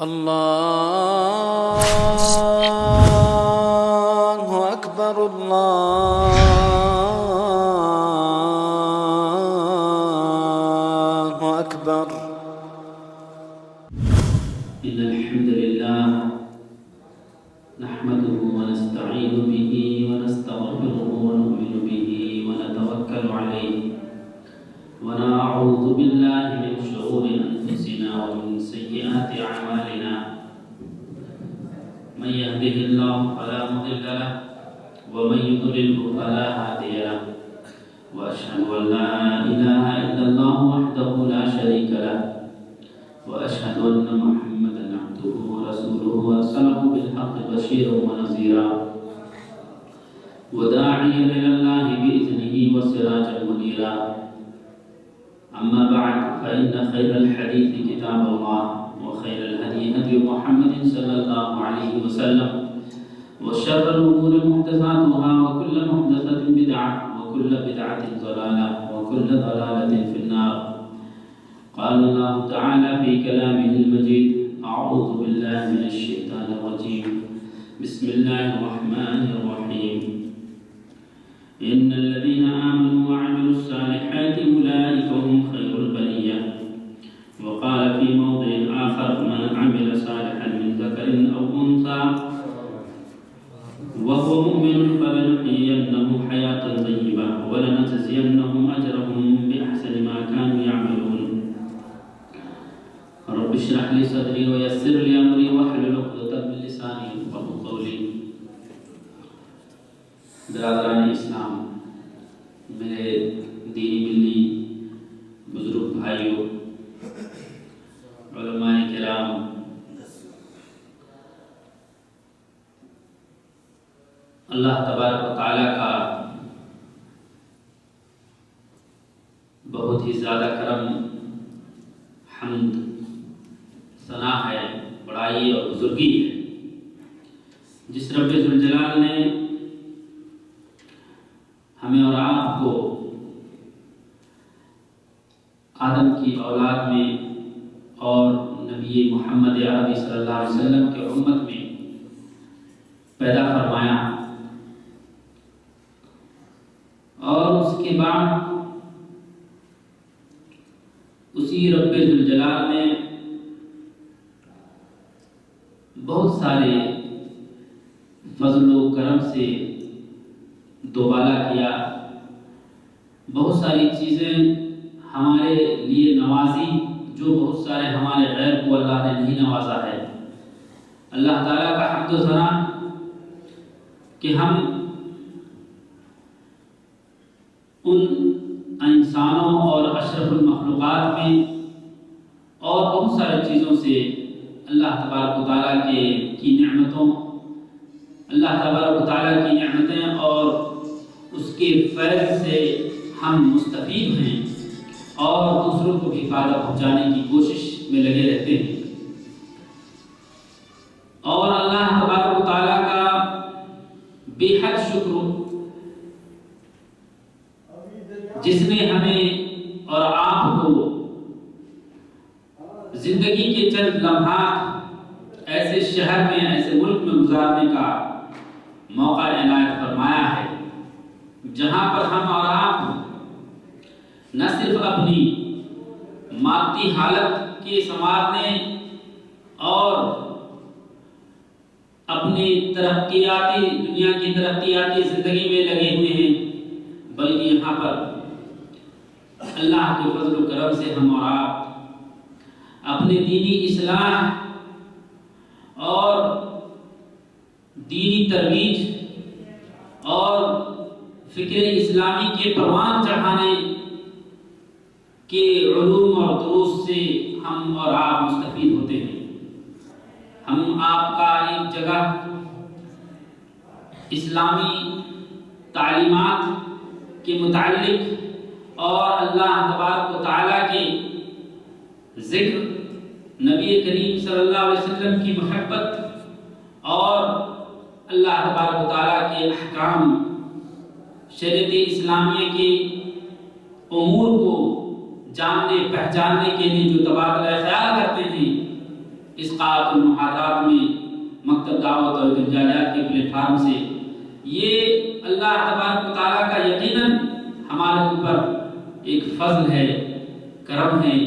الله أكبر الله أكبر. إن الحمد لله نحمده ونستعين به ونستغفره ونؤمن به ونتوكل عليه ونعوذ بالله من شرور أنفسنا ومن سيئات أعمالنا. من يهده الله فلا مضل له ومن يضلله فلا هادي له وأشهد أن لا إله إلا الله وحده لا شريك له وأشهد أن محمدا عبده ورسوله أرسله بالحق بشيرا ونذيرا وداعيا إلى الله بإذنه وسراجا منيرا. أما بعد فإن خير الحديث كتاب الله وخير الهدي هدي محمد صلى الله عليه وسلم وشر الأمور محدثاتها وكل محدثة بدعة وكل بدعة ضلالة وكل ضلالة في النار. قال الله تعالى في كلامه المجيد: أعوذ بالله من الشيطان الرجيم. بسم الله الرحمن الرحيم. إن الذين آمنوا وعملوا الصالحات أولئك هم خير البرية. وقال في موضع آخر: من عمل صالحا من ذكر أو أنثى وهو مؤمن فلنحيينه حياة طيبة ولنجزينهم أجرهم بأحسن ما كانوا يعملون. رب اشرح لي صدري ويسر لي أمري واحلل عقدة من لساني يفقهوا قولي. برادران اسلام، میرے دینی ملی بزرگ بھائیوں، علماء کرام، اللہ تبارک و تعالیٰ کا بہت ہی زیادہ کرم، حمد، ثنا ہے، بڑائی اور بزرگی ہے، جس رب ذوالجلال نے ہمیں اور آپ کو آدم کی اولاد میں اور نبی محمد عربی صلی اللہ علیہ وسلم کے امت میں پیدا فرمایا، اور اس کے بعد اسی رب ذوالجلال نے بہت سارے فضل و کرم سے دوبالا کیا، بہت ساری چیزیں ہمارے لیے نوازی جو بہت سارے ہمارے غیر کو اللہ نے نہیں نوازا ہے۔ اللہ تعالیٰ کا حمد و ثنا کہ ہم ان انسانوں اور اشرف المخلوقات میں اور بہت ساری چیزوں سے اللہ تبارک و تعالیٰ کی نعمتوں، اللہ تبارک و تعالیٰ کی نعمتیں اور اس کے فیض سے ہم مستفید ہیں اور دوسروں کو بھی فائدہ پہنچانے کی کوشش میں لگے رہتے ہیں، اور اللہ تبارک و تعالیٰ کا بے حد شکر جس نے ہمیں اور آپ کو زندگی کے چند لمحات ایسے شہر میں، ایسے ملک میں گزارنے کا موقع عنایت فرمایا ہے، جہاں پر ہم اور آپ نہ صرف اپنی مادی حالت کے سنوارنے اور اپنی ترقیاتی دنیا کی ترقیاتی زندگی میں لگے ہوئے ہیں، بلکہ یہاں پر اللہ کے فضل و کرم سے ہم اور آپ اپنے دینی اصلاح اور دینی ترویج اور فکر اسلامی کے پروان چڑھانے کے علوم اور دروس سے ہم اور آپ مستفید ہوتے ہیں۔ ہم آپ کا ایک جگہ اسلامی تعلیمات کے متعلق اور اللہ تبارک و تعالیٰ کے ذکر، نبی کریم صلی اللہ علیہ وسلم کی محبت اور اللہ تبارک و تعالیٰ کے احکام، شریعت اسلامیہ کے امور کو جاننے پہچاننے کے لیے جو تبادلہ خیال کرتے ہیں، اسقاط المحاضرات میں، مکتب دعوت اور ارجالیات کے پلیٹ فارم سے، یہ اللہ تبارک و تعالیٰ کا یقیناً ہمارے اوپر ایک فضل ہے، کرم ہے،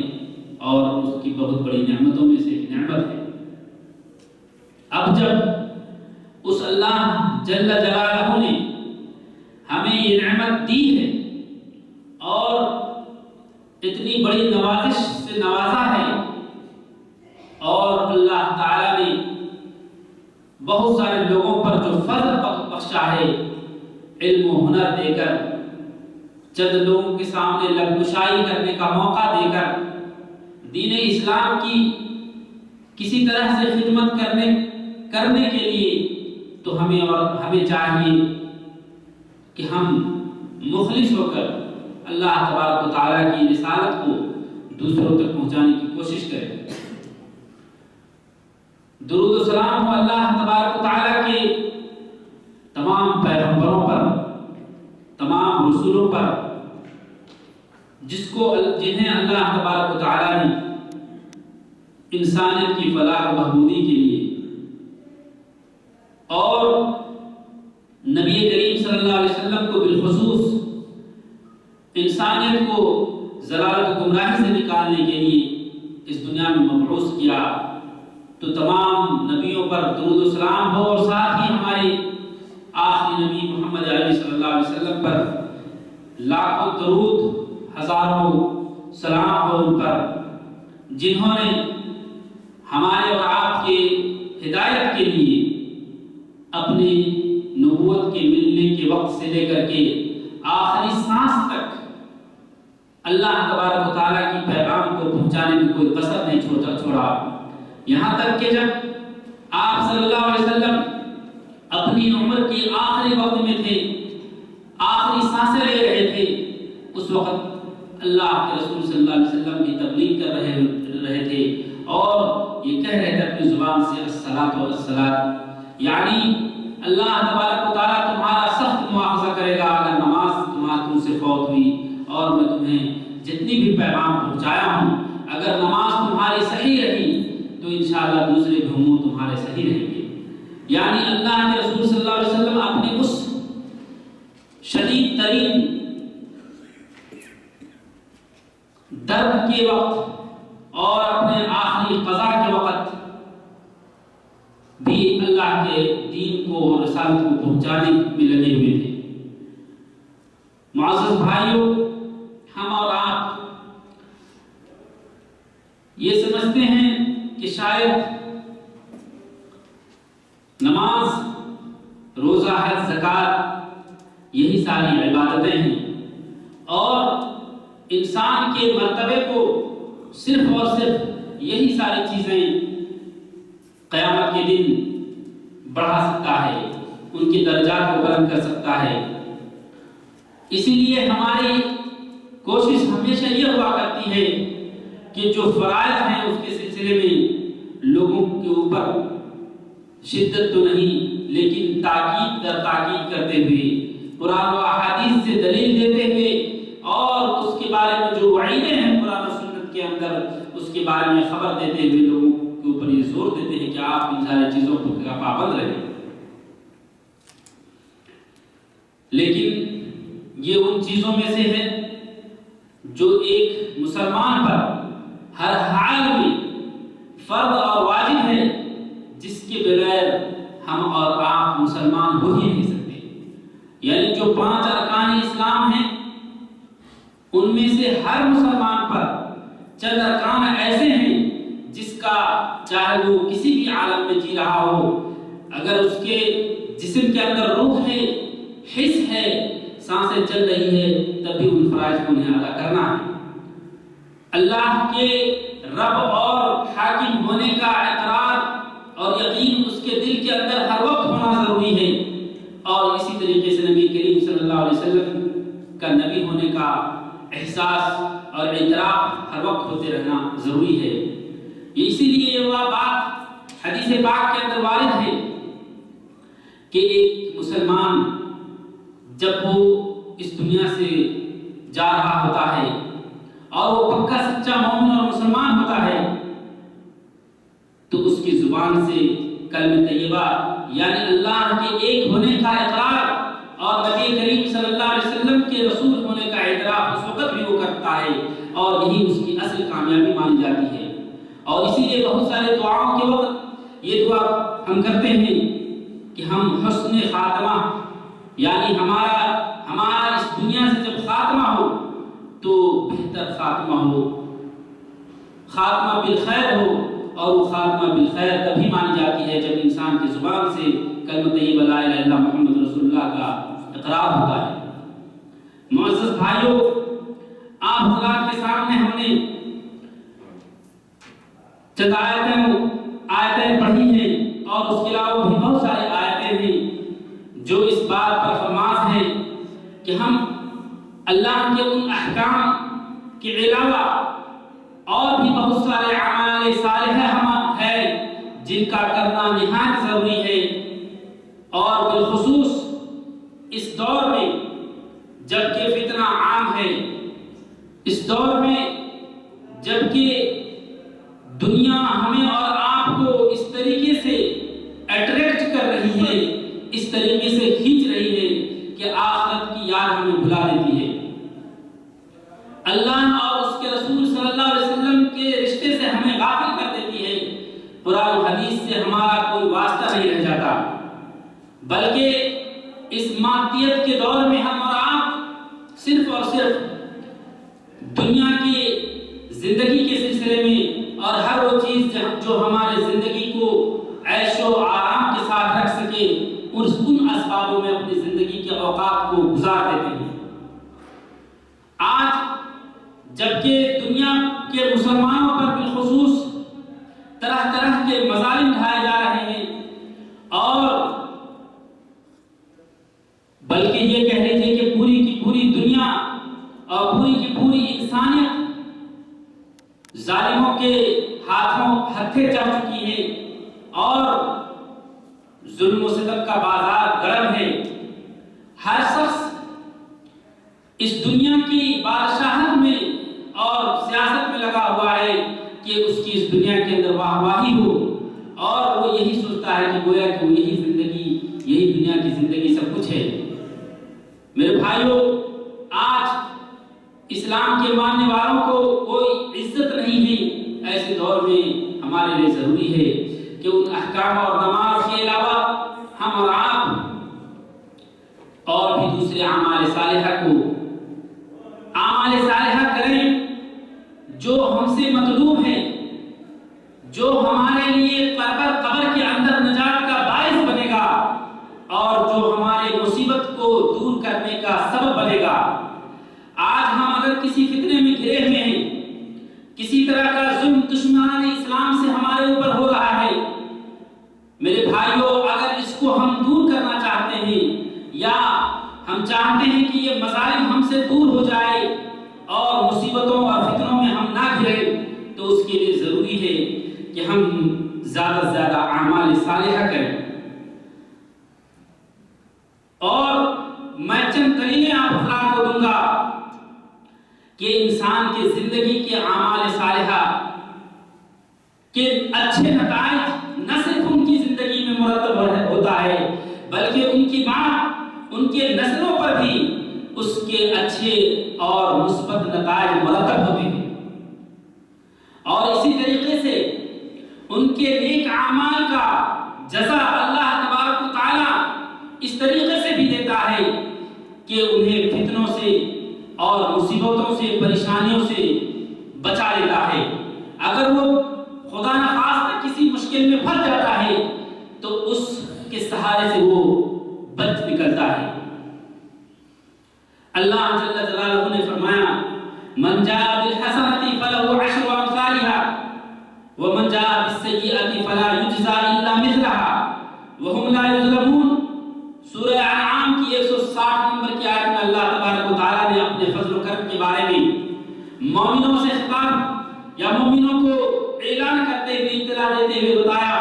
اور اس کی بہت بڑی نعمتوں میں سے ایک نعمت ہے۔ اب جب اس اللہ جل جلالہ نے ہمیں یہ نعمت دی ہے اور اتنی بڑی نوازش سے نوازا ہے، اور اللہ تعالیٰ نے بہت سارے لوگوں پر جو فضل بخشا ہے، علم و ہنر دے کر، چند لوگوں کے سامنے لبکشائی کرنے کا موقع دے کر، دین اسلام کی کسی طرح سے خدمت کرنے کے لیے، تو ہمیں چاہیے کہ ہم مخلص ہو کر اللہ تبارک و تعالیٰ کی رسالت کو دوسروں تک پہنچانے کی کوشش کریں۔ درود و سلام ہو اللہ تبارک و تعالیٰ کے تمام پیغمبروں پر، تمام رسولوں پر، جنہیں اللہ تبارک و تعالیٰ نے انسانیت کی فلاح و بہبودی کے لیے اور نبی کریم صلی اللہ علیہ وسلم کو بالخصوص انسانیت کو ضلالت و گمراہی سے نکالنے کے لیے اس دنیا میں مبعوث کیا، تو تمام نبیوں پر درود و سلام ہو، اور ساتھ ہی ہمارے آخری نبی محمد عربی صلی اللہ علیہ وسلم پر لاکھوں درود، ہزاروں سلام ہو ان پر، جنہوں نے ہمارے اور آپ کے ہدایت کے لیے اپنے نبوت کے ملنے کے وقت سے لے کر کے آخری سانس تک اللہ تبارک و تعالیٰ کی پیغام کو پہنچانے میں کوئی قصر نہیں چھوڑا، یہاں تک کہ جب آپ صلی اللہ علیہ وسلم اپنی عمر کی آخری وقت میں تھے، آخری سانسیں لے رہے تھے، اس وقت اللہ کے رسول صلی اللہ علیہ وسلم بھی تبلیغ کر رہے تھے اور یہ کہہ رہے تھے اپنی زبان سے الصلاۃ والسلام، یعنی اللہ تبارک و تعالیٰ تمہارا سخت مواخذہ کرے گا اگر نماز تم سے فوت ہوئی، اور میں تمہیں جتنی بھی پیغام پہنچایا ہوں، اگر نماز تمہاری صحیح رہی تو انشاءاللہ دوسرے بھی امور تمہارے صحیح رہیں گے۔ یعنی اللہ کے رسول صلی اللہ علیہ وسلم اپنے اس شدید ترین درد کے وقت اور اپنے آخری قضاء کے وقت بھی اللہ کے دین کو اور رسالت کو پہنچانے میں لگے ہوئے تھے۔ معزز بھائیوں، ہم اور آپ یہ سمجھتے ہیں کہ شاید نماز، روزہ، حج، زکوٰۃ یہی ساری عبادتیں ہیں، اور انسان کے مرتبے کو صرف اور صرف یہی ساری چیزیں قیامت کے دن بڑھا سکتا ہے، ان کی درجات کو بلند کر سکتا ہے۔ اسی لیے ہماری کوشش ہمیشہ یہ ہوا کرتی ہے کہ جو فرائض ہیں اس کے سلسلے میں لوگوں کے اوپر شدت تو نہیں، لیکن تاکید در تاکید کرتے ہوئے، قرآن و احادیث سے دلیل دیتے ہوئے، اور اس کے بارے میں جو وعیدیں ہیں قرآن و سنت کے اندر، اس کے بارے میں خبر دیتے ہوئے لوگوں کے اوپر یہ زور دیتے ہیں کہ آپ ان ساری چیزوں کو پابند رہیں۔ لیکن یہ ان چیزوں میں سے ہے جو ایک مسلمان پر ہر حال میں فرض اور واجب ہے، جس کے بغیر ہم اور آپ مسلمان ہو ہی نہیں سکتے۔ یعنی جو 5 ارکان اسلام ہیں، ان میں سے ہر مسلمان پر چند ارکان ایسے ہیں جس کا چاہے وہ کسی بھی عالم میں جی رہا ہو، اگر اس کے جسم کے اندر روح ہے، حس ہے، سانسیں چل رہی ہے، تب بھی ان فرائض کو انہیں ادا کرنا ہے۔ اللہ کے رب اور حاکم ہونے کا اقرار اور یقین اس کے دل کے اندر ہر وقت ہونا ضروری ہے، اور اسی طریقے سے نبی کریم صلی اللہ علیہ وسلم کا نبی ہونے کا احساس اور اعتراف ہر وقت ہوتے رہنا ضروری ہے۔ اسی لیے یہ بات حدیث پاک کے اندر وارد ہے کہ ایک مسلمان جب وہ اس دنیا سے جا رہا ہوتا ہے اور وہ پکا سچا مومن اور مسلمان ہوتا ہے، تو اس کی زبان سے کلمہ طیبہ یعنی اللہ کے ایک ہونے کا اقرار اور نبی کریم صلی اللہ علیہ وسلم کے رسول ہونے کا اعتراف اس وقت بھی وہ کرتا ہے، اور یہی اس کی اصل کامیابی مانی جاتی ہے۔ اور اسی لیے بہت سارے دعاؤں کے وقت یہ دعا ہم کرتے ہیں کہ ہم حسن خاتمہ یعنی ہمارا اس دنیا سے جب خاتمہ ہو تو بہتر خاتمہ ہو، خاتمہ بالخیر ہو، اور وہ خاتمہ بالخیر تبھی مانی جاتی ہے جب انسان کی زبان سے کلمہ طیبہ لا الہ الا اللہ محمد رسول اللہ کا اقرار ہوتا ہے۔ معزز بھائیوں، آپ حضرات کے سامنے ہم نے چند آیتیں پڑھی ہیں، اور اس کے علاوہ بھی بہت سارے آیتیں ہیں جو اس بات پر فرماس ہیں کہ ہم اللہ کے ان احکام کے علاوہ اور بھی بہت سارے اعمال صالحہ ہے جن کا کرنا نہایت ضروری ہے، اور بالخصوص اس دور میں جبکہ فتنہ عام ہے، اس دور میں جبکہ دنیا ہمیں اور آپ کو اس طریقے سے اٹریکٹ کر رہی ہے، اس طریقے سے کھینچ رہی ہے کہ آخرت کی یاد ہمیں بھلا دیتی ہے، اللہ اور اس کے رسول صلی اللہ علیہ وسلم کے رشتے سے ہمیں غافل کر دیتی ہے، قرآن و حدیث سے ہمارا کوئی واسطہ نہیں رہ جاتا، بلکہ اس مادیت کے دور میں ہم اور آپ صرف اور صرف دنیا کی زندگی کے سلسلے میں اور ہر وہ چیز جو ہمارے زندگی کو عیش و آرام کے ساتھ رکھ سکے ان اسبابوں میں اپنی زندگی کے اوقات کو گزار دیتے ہیں۔ آج جبکہ دنیا کے مسلمانوں پر بالخصوص طرح طرح کے مظالم ڈھائے جا رہے ہیں، اور بلکہ یہ کہہ لیجیے کہ پوری کی پوری دنیا اور پوری کی پوری انسانیت ظالموں کے ہاتھوں ہتھے چڑھ چکی ہے، اور ظلم و ستم کا بازار گرم ہے۔ ہر شخص اس دنیا کی بادشاہت میں اور سیاست میں لگا ہوا ہے کہ اس کی اس دنیا کے اندر واہ واہی ہو، اور وہ یہی سوچتا ہے کہ گویا کہ یہی زندگی، یہی دنیا کی زندگی سب کچھ ہے۔ میرے بھائیوں، آج اسلام کے ماننے والوں کو کوئی عزت نہیں ہے، ایسے دور میں ہمارے لیے ضروری ہے کہ ان احکام اور نماز کے علاوہ ہم اور آپ اور بھی دوسرے اعمال صالحہ کریں جو ہم سے مطلوب ہے، جو ہمارے لیے قبر کے اندر نجات کا باعث بنے گا، اور جو ہمارے مصیبت کو دور کرنے کا سبب بنے گا۔ آج ہم اگر کسی فتنے میں گھرے ہوئے ہیں، کسی طرح کا ظلم دشمنان اسلام سے ہمارے اوپر ہو رہا ہے، میرے بھائیوں، اگر اس کو ہم دور کرنا چاہتے ہیں یا ہم چاہتے ہیں کہ یہ مظالم ہم سے دور ہو جائے اور مصیبتوں اور فتنوں میں ہم نہ گھریں، تو اس کے لیے ضروری ہے کہ ہم زیادہ سے زیادہ اعمال صالحہ کریں۔ اور میں چند دلیلیں آپ حضرات کو دوں گا کہ انسان کی زندگی کے اعمال صالحہ کے اچھے نتائج نہ صرف ان کی زندگی میں مرتب ہوتا ہے، بلکہ ان کی بعد ان کے نسلوں پر بھی اس کے اچھے اور مثبت نتائج مرتب ہوتے ہیں، اور اسی طریقے سے ان کے نیک اعمال کا جزا اللہ تبارک و تعالی اس طریقے سے بھی دیتا ہے کہ انہیں فتنوں سے اور مصیبتوں سے، پریشانیوں سے بچا لیتا ہے۔ اگر وہ خدا نخواستہ کسی مشکل میں پھنس جاتا ہے تو اس کے سہارے سے وہ بچ نکلتا ہے۔ اللہ جل جلالہ نے فرمایا، من جاء بالحسنۃ فلہ عشر امثالها ومن جاء بالسیئۃ فلا یجزى الا مثلها وهم لا یظلمون۔ سورہ انعام کی 160 نمبر کی آیت میں اللہ تبارک و تعالیٰ نے اپنے فضل و کرم کے بارے میں مومنوں سے خطاب یا مومنوں کو اعلان کرتے ہوئے، اطلاع دیتے ہوئے بتایا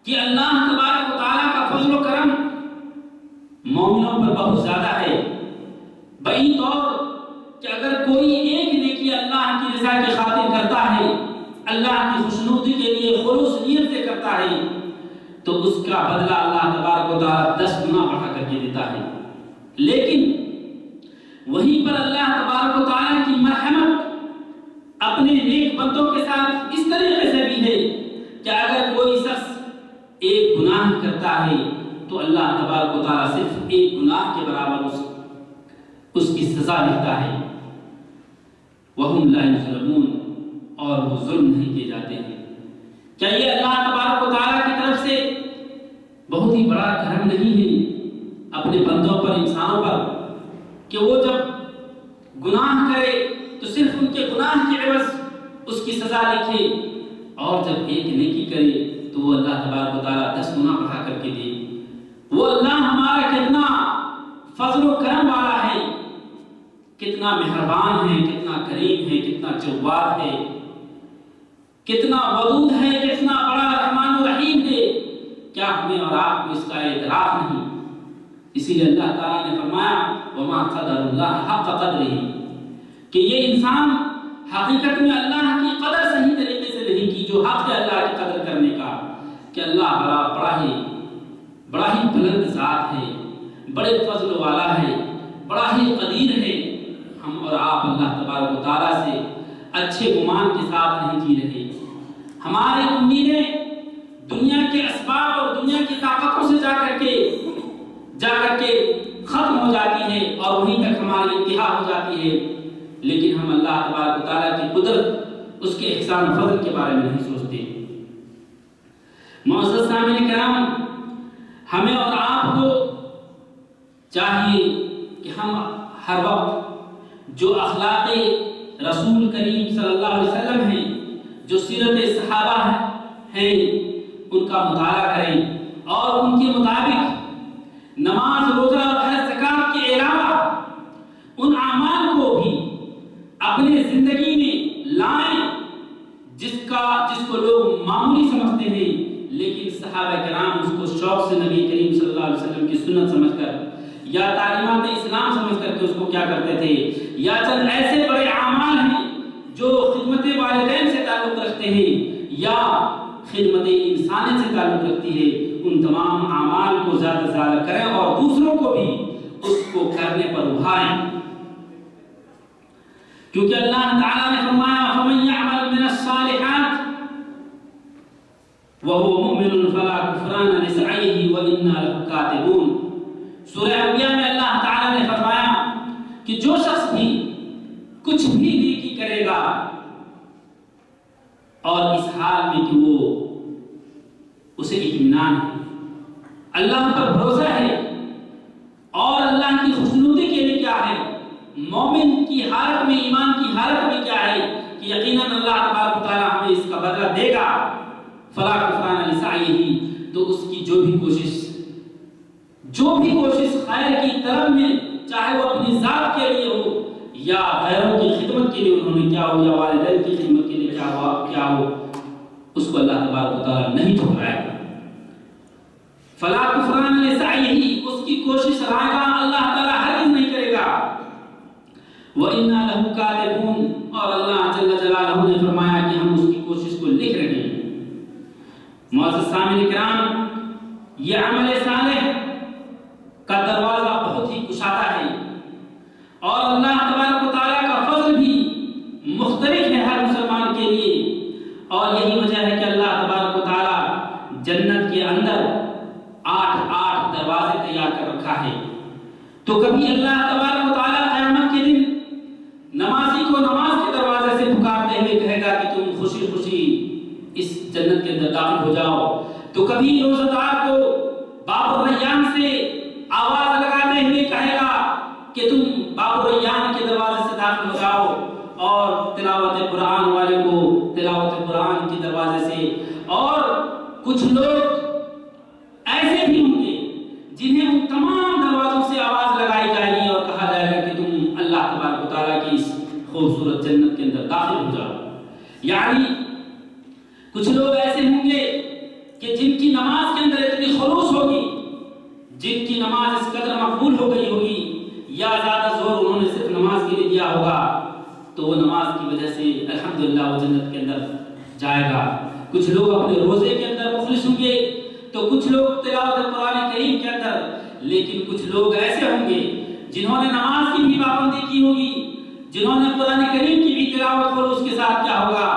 کہ اللہ تبارک و تعالیٰ کا فضل و کرم مومنوں پر بہت زیادہ ہے، بعید طور کہ اگر کوئی ایک نیکی اللہ کی رضا کی خاطر کرتا ہے اللہ کی خوشنودی کے لیے خلوص نیت سے کرتا ہے تو اس کا بدلہ اللہ تبارک و تعالیٰ 10 گنا بڑھا کر کے دیتا ہے۔ لیکن وہیں پر اللہ تبارک و تعالیٰ کی مرحمت اپنے نیک بندوں کے ساتھ اس طریقے سے بھی ہے کہ اگر کوئی شخص ایک گناہ کرتا ہے تو اللہ تبارک و تعالیٰ صرف ایک گناہ کے برابر اس کی سزا لکھتا ہے۔ وَهُمْ لَا يُظْلَمُونَ، اور وہ ظلم نہیں کیے جاتے ہیں۔ کیا یہ اللہ تبارک و تعالیٰ کی طرف سے بہت ہی بڑا کرم نہیں ہے اپنے بندوں پر، انسانوں پر، کہ وہ جب گناہ کرے تو صرف ان کے گناہ کے عوض اس کی سزا لکھے، اور جب ایک نیکی کرے تو وہ اللہ تبارک و تعالیٰ 10 گنا بڑھا کر کے دے؟ وہ اللہ ہمارا کتنا فضل و کرم والا ہے، کتنا مہربان ہے، کتنا کریم ہے، کتنا جواد ہے، کتنا ودود ہے، کتنا بڑا رحمان و رحیم ہے۔ کیا ہمیں اور آپ کو اس کا اعتراف نہیں؟ اسی لیے اللہ تعالیٰ نے فرمایا وَمَا قَدَرُ اللَّهَ حَقَّ قَدْرِهِ، کہ یہ انسان حقیقت میں اللہ کی قدر صحیح طریقے سے نہیں کی، جو حق ہے اللہ کی قدر کرنے کا، کہ اللہ بڑا ہی بلند ذات ہے، بڑے فضل والا ہے، بڑا ہی قدیر ہے۔ ہم اور آپ اللہ تبارک و تعالیٰ سے اچھے گمان کے ساتھ نہیں جی رہے۔ ہماری امیدیں دنیا کے اسباب اور دنیا کی طاقتوں سے جا کر کے ختم ہو جاتی ہے اور وہیں تک ہماری انتہا ہو جاتی ہے، لیکن ہم اللہ تبارک و تعالیٰ کی قدرت، اس کے احسان و فضل کے بارے میں نہیں سوچتے۔ معزز سامعین کرام، ہمیں اور آپ کو چاہیے کہ ہم ہر وقت جو اخلاق رسول کریم صلی اللہ علیہ وسلم ہیں، جو سیرت صحابہ ہیں، ان کا مطالعہ کریں اور ان کے مطابق نماز، روزہ اور حج زکات کے علاوہ ان اعمال کو بھی اپنے زندگی میں لائیں جس کو لوگ معمولی سمجھتے ہیں، لیکن صحابہ کرام اس کو شوق سے نبی کریم صلی اللہ علیہ وسلم کی سنت سمجھ کر یا تعلیمات اسلام سمجھ کر کے اس کو کیا کرتے تھے، یا چند ایسے بڑے اعمال ہیں جو خدمت والدین سے تعلق رکھتے ہیں یا خدمت انسانی سے تعلق رکھتی ہے، ان تمام اعمال کو زیادہ سے زیادہ کریں اور دوسروں کو بھی اس کو کرنے پر ابھاریں، کیونکہ اللہ تعالیٰ نے فرمایا فَمَن يَعْمَلْ مِنَ الصَّالِحَاتِ وَهُوَ مُؤْمِنٌ فَلَا كُفْرَانَ لِسَعْيِهِ وَإِنَّا لَهُ كَاتِبُونَ۔ سورہ انبیاء میں اللہ تعالیٰ نے فرمایا کہ جو شخص بھی کچھ بھی نیکی کرے گا اور اس حال میں کہ وہ اسے اطمینان ہے، اللہ پر بھروسہ ہے، اور اللہ کی خوشنودی کے لیے کیا ہے، مومن کی حالت میں، ایمان کی حالت میں کیا ہے کہ یقیناً اللہ تبارک و تعالیٰ ہمیں اس کا بدلہ دے گا، فلا کفران لسعیہ، تو اس کی جو بھی کوشش خیر کی طرف میں، چاہے وہ اپنی ذات کے لیے ہو یا غیروں کی خدمت کے لیے انہوں نے کیا ہو، یا والدین کی خدمت کے لیے کیا ہو، اس کو اللہ تبارک و تعالیٰ نہیں ٹھکرائے گا۔ فلا کفران لسعیہ، اس کی کوشش رائے گا اللہ تعالیٰ ہرگز نہیں کرے گا۔ وَإِنَّا لَهُ كَاتِبُونَ، اور اللہ جل جلالہ نے فرمایا کہ ہم اس کی کوشش کو لکھ رہے ہیں۔ معزز سامعین کرام، یہ عمل صالح کا دروازہ بہت ہی کشادہ ہے، اور اللہ تبارک و تعالیٰ کا فضل بھی مختلف ہے ہر مسلمان کے لیے، اور یہی وجہ ہے کہ اللہ تبارک و تعالیٰ جنت کے اندر 8 دروازے تیار کر رکھا ہے۔ تو کبھی اللہ تبارک و تعالیٰ قیامت کے دن نمازی کو نماز کے دروازے سے پکارتے ہوئے کہے گا کہ تم خوشی خوشی اس جنت کے اندر داخل ہو جاؤ، تو کبھی روزہ دار کو باب الریان سے آواز لگاتے ہوئے کہے گا کہ تم باب الریان کے دروازے سے داخل ہو جاؤ، اور تلاوت قرآن والے کو تلاوت قرآن کے دروازے سے، اور کچھ لوگ ایسے بھی ہوں گے جنہیں ان تمام دروازوں سے آواز لگائی جائے گی اور کہا جائے گا کہ تم اللہ تبارک و تعالیٰ کی اس خوبصورت جنت کے اندر داخل ہو جاؤ۔ یعنی کچھ لوگ ایسے ہوں گے کہ جن کی نماز کے اندر اتنی خلوص ہوگی، جن کی نماز اس قدر مقبول ہو گئی ہوگی، یا زیادہ زور انہوں نے صرف نماز کے لیے دیا ہوگا، تو وہ نماز کی وجہ سے الحمدللہ وہ جنت کے اندر جائے گا۔ کچھ لوگ اپنے روزے کے اندر مخلص ہوں گے تو کچھ لوگ تلاوت قرآن کریم کے اندر، لیکن کچھ لوگ ایسے ہوں گے جنہوں نے نماز کی بھی پابندی کی ہوگی، جنہوں نے قرآن کریم کی بھی تلاوت اور اس کے ساتھ کیا ہوگا،